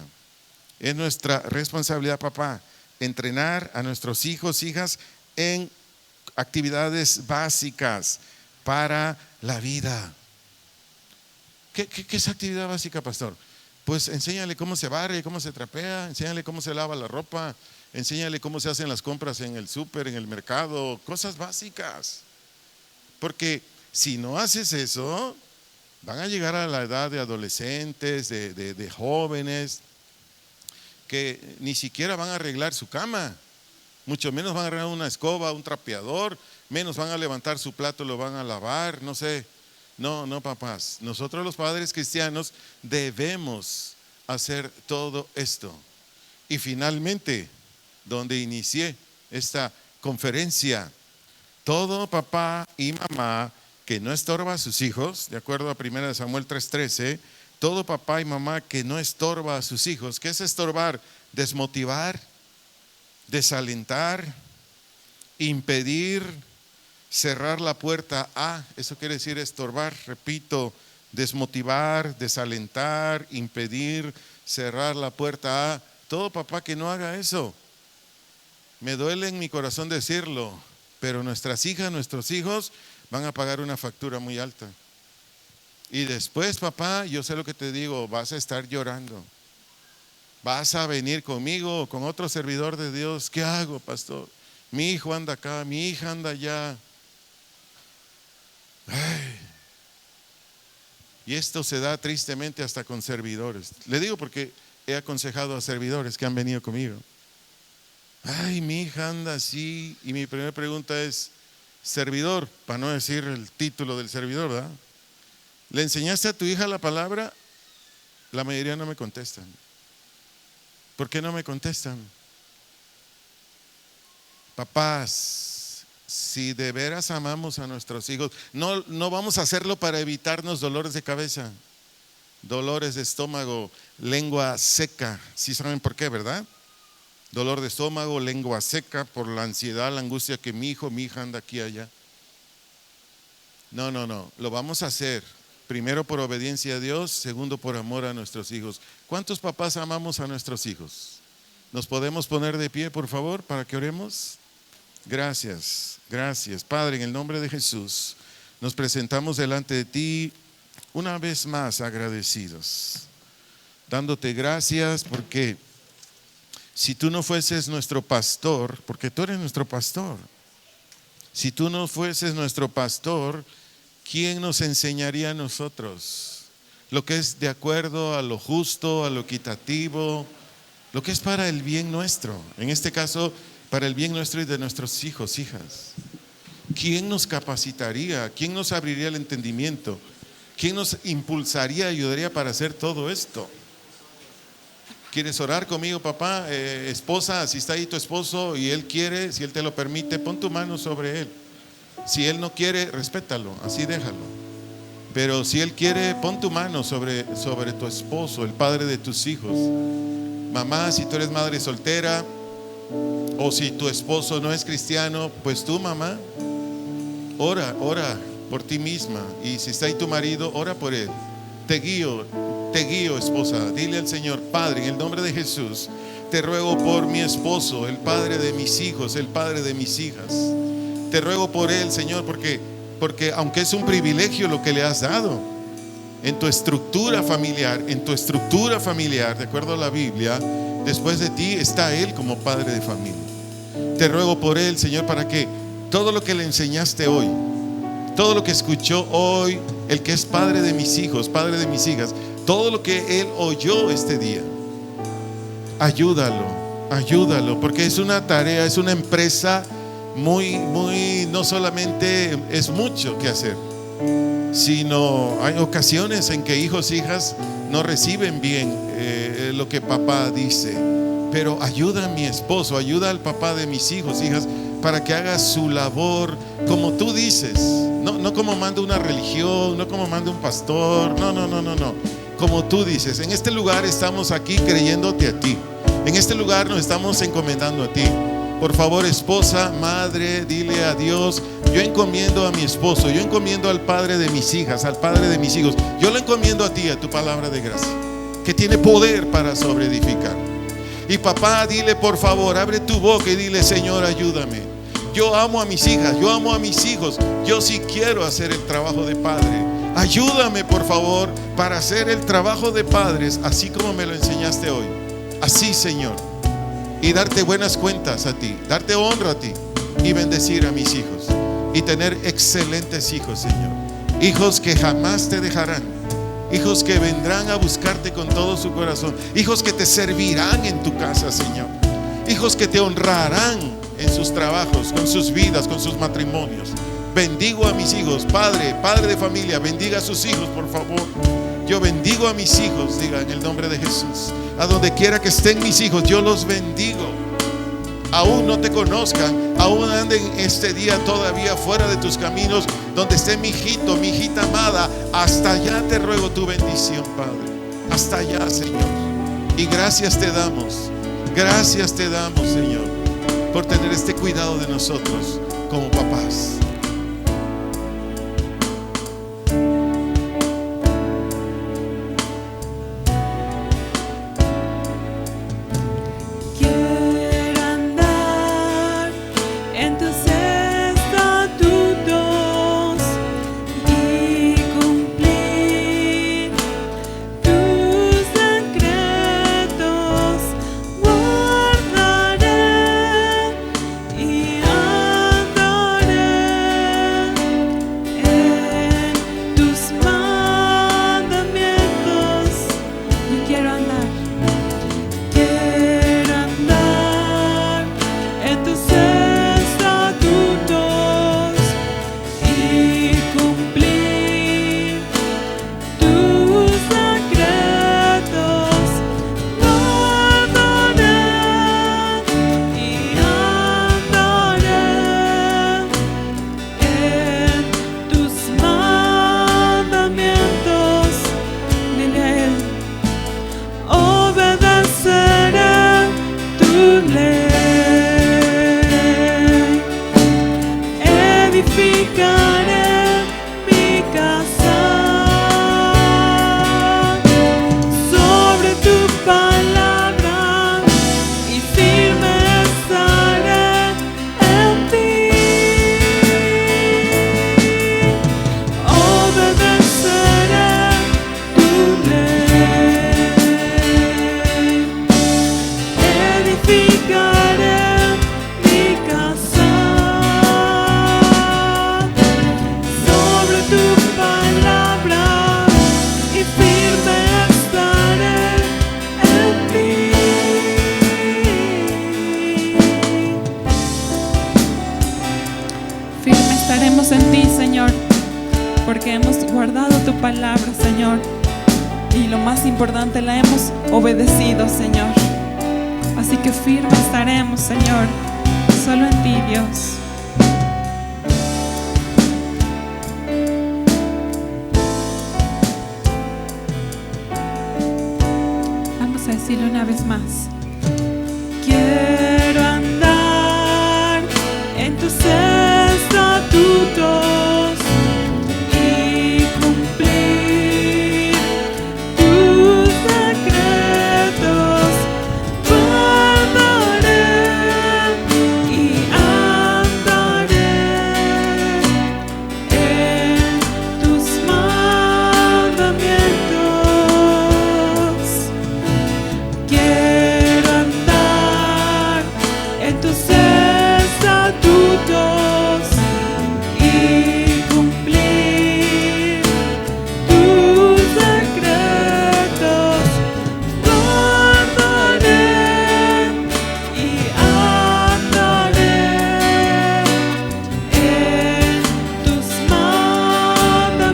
Es nuestra responsabilidad, papá, entrenar a nuestros hijos, hijas, en actividades básicas para la vida. ¿Qué es actividad básica, pastor? Pues enséñale cómo se barre, cómo se trapea, enséñale cómo se lava la ropa, enséñale cómo se hacen las compras en el súper, en el mercado, cosas básicas. Porque si no haces eso, van a llegar a la edad de adolescentes, de jóvenes, que ni siquiera van a arreglar su cama, mucho menos van a arreglar una escoba, un trapeador, menos van a levantar su plato, lo van a lavar, no sé. No, papás, nosotros los padres cristianos debemos hacer todo esto. Y finalmente, donde inicié esta conferencia, todo papá y mamá que no estorba a sus hijos, de acuerdo a 1 Samuel 3:13, todo papá y mamá que no estorba a sus hijos. ¿Qué es estorbar? Desmotivar, desalentar, impedir, cerrar la puerta a, eso quiere decir estorbar, repito, desmotivar, desalentar, impedir, cerrar la puerta a. Todo papá que no haga eso, me duele en mi corazón decirlo, pero nuestras hijas, nuestros hijos van a pagar una factura muy alta. Y después, papá, yo sé lo que te digo, vas a estar llorando. Vas a venir conmigo o con otro servidor de Dios. ¿Qué hago, pastor? Mi hijo anda acá, mi hija anda allá. Ay. Y esto se da tristemente hasta con servidores. Le digo porque he aconsejado a servidores que han venido conmigo. Ay, mi hija anda así. Y mi primera pregunta es, servidor, para no decir el título del servidor, ¿verdad? ¿Le enseñaste a tu hija la palabra? La mayoría no me contestan. ¿Por qué no me contestan? Papás, si de veras amamos a nuestros hijos, no vamos a hacerlo para evitarnos dolores de cabeza, dolores de estómago, lengua seca. ¿Sí saben por qué, verdad? Dolor de estómago, lengua seca por la ansiedad, la angustia que mi hijo, mi hija anda aquí y allá. No, lo vamos a hacer. Primero por obediencia a Dios, segundo por amor a nuestros hijos. ¿Cuántos papás amamos a nuestros hijos? ¿Nos podemos poner de pie, por favor, para que oremos? Gracias, gracias. Padre, en el nombre de Jesús, nos presentamos delante de ti una vez más agradecidos, dándote gracias porque si tú no fueses nuestro pastor, porque tú eres nuestro pastor, si tú no fueses nuestro pastor, ¿quién nos enseñaría a nosotros lo que es de acuerdo a lo justo, a lo equitativo, lo que es para el bien nuestro? En este caso, para el bien nuestro y de nuestros hijos, hijas. ¿Quién nos capacitaría? ¿Quién nos abriría el entendimiento? ¿Quién nos impulsaría, ayudaría para hacer todo esto? ¿Quieres orar conmigo, papá? Esposa, si está ahí tu esposo y él quiere, si él te lo permite, pon tu mano sobre él. Si él no quiere, respétalo, así déjalo. Pero si él quiere, pon tu mano sobre tu esposo, el padre de tus hijos. Mamá, si tú eres madre soltera o si tu esposo no es cristiano, pues tú, mamá, ora por ti misma. Y si está ahí tu marido, ora por él. Te guío, esposa. Dile al Señor: Padre, en el nombre de Jesús, te ruego por mi esposo, el padre de mis hijos, el padre de mis hijas. Te ruego por él, Señor, porque aunque es un privilegio lo que le has dado en tu estructura familiar, de acuerdo a la Biblia, después de ti está él como padre de familia. Te ruego por él, Señor, para que todo lo que le enseñaste hoy, todo lo que escuchó hoy, el que es padre de mis hijos, padre de mis hijas, todo lo que él oyó este día, ayúdalo, porque es una tarea, es una empresa muy, no solamente es mucho que hacer, sino hay ocasiones en que hijos, hijas no reciben bien lo que papá dice. Pero ayuda a mi esposo, ayuda al papá de mis hijos, hijas, para que haga su labor como tú dices, no como manda una religión, no como manda un pastor, no, como tú dices. En este lugar estamos aquí creyéndote a ti, en este lugar nos estamos encomendando a ti. Por favor, esposa, madre, dile a Dios: yo encomiendo a mi esposo, yo encomiendo al padre de mis hijas, al padre de mis hijos, yo lo encomiendo a ti, a tu palabra de gracia, que tiene poder para sobreedificar. Y papá, dile, por favor, abre tu boca y dile: Señor, ayúdame. Yo amo a mis hijas, yo amo a mis hijos, yo sí quiero hacer el trabajo de padre. Ayúdame, por favor, para hacer el trabajo de padres así como me lo enseñaste hoy. Así, Señor. Y darte buenas cuentas a ti, darte honra a ti y bendecir a mis hijos y tener excelentes hijos, Señor. Hijos que jamás te dejarán, hijos que vendrán a buscarte con todo su corazón, hijos que te servirán en tu casa, Señor, hijos que te honrarán en sus trabajos, con sus vidas, con sus matrimonios. Bendigo a mis hijos. Padre de familia, bendiga a sus hijos, por favor. Yo bendigo a mis hijos, diga, en el nombre de Jesús. A donde quiera que estén mis hijos, yo los bendigo. Aún no te conozcan, aún anden este día todavía fuera de tus caminos, donde esté mi hijito, mi hijita amada, hasta allá te ruego tu bendición, Padre. Hasta allá, Señor. Y gracias te damos, Señor, por tener este cuidado de nosotros como papás. Quiero andar en tus porque hemos guardado tu palabra, Señor, y lo más importante, la hemos obedecido, Señor. Así que firme estaremos, Señor, solo en ti, Dios. Vamos a decirlo una vez más. Quiero andar en tus estatutos y cumplir tus decretos. Guardaré y andaré en tus mandamientos. Quiero andar en tus estatutos y cumplir tus decretos. Guardaré y andaré en tus mandamientos.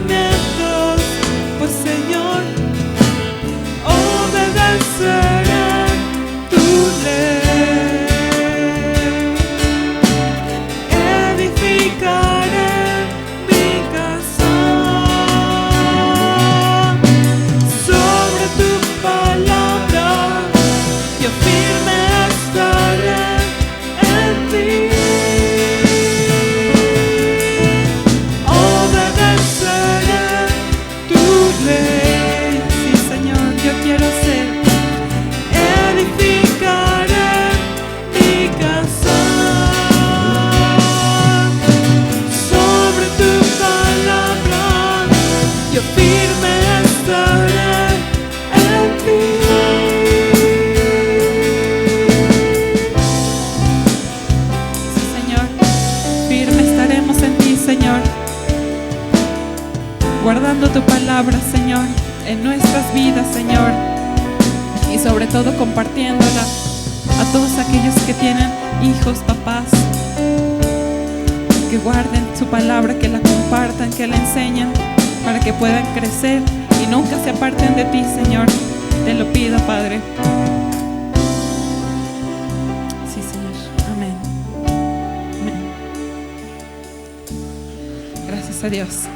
Pues, Señor, obedeceré tu ley. Edificaré mi casa sobre tu palabra. Yo firme estaré en ti. Obedeceré tu ley. Sí, Señor, yo quiero ser. Edificaré mi casa sobre tu palabra. Yo firme estaré en ti. Sí, Señor, firme estaremos en ti, Señor, guardando tu palabra, Señor, en nuestras vidas, Señor, y sobre todo compartiéndola a todos aquellos que tienen hijos, papás, que guarden su palabra, que la compartan, que la enseñen, para que puedan crecer y nunca se aparten de ti, Señor. Te lo pido, Padre. Sí, Señor. Amén. Amén. Gracias a Dios.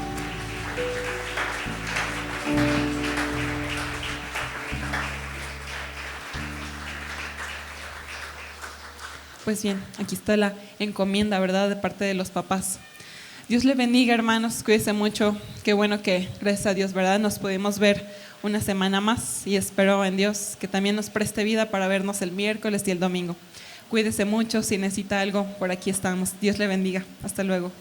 Pues bien, aquí está la encomienda, ¿verdad?, de parte de los papás. Dios le bendiga, hermanos, cuídense mucho. Qué bueno que, gracias a Dios, ¿verdad?, nos pudimos ver una semana más, y espero en Dios que también nos preste vida para vernos el miércoles y el domingo. Cuídese mucho, si necesita algo, por aquí estamos. Dios le bendiga. Hasta luego.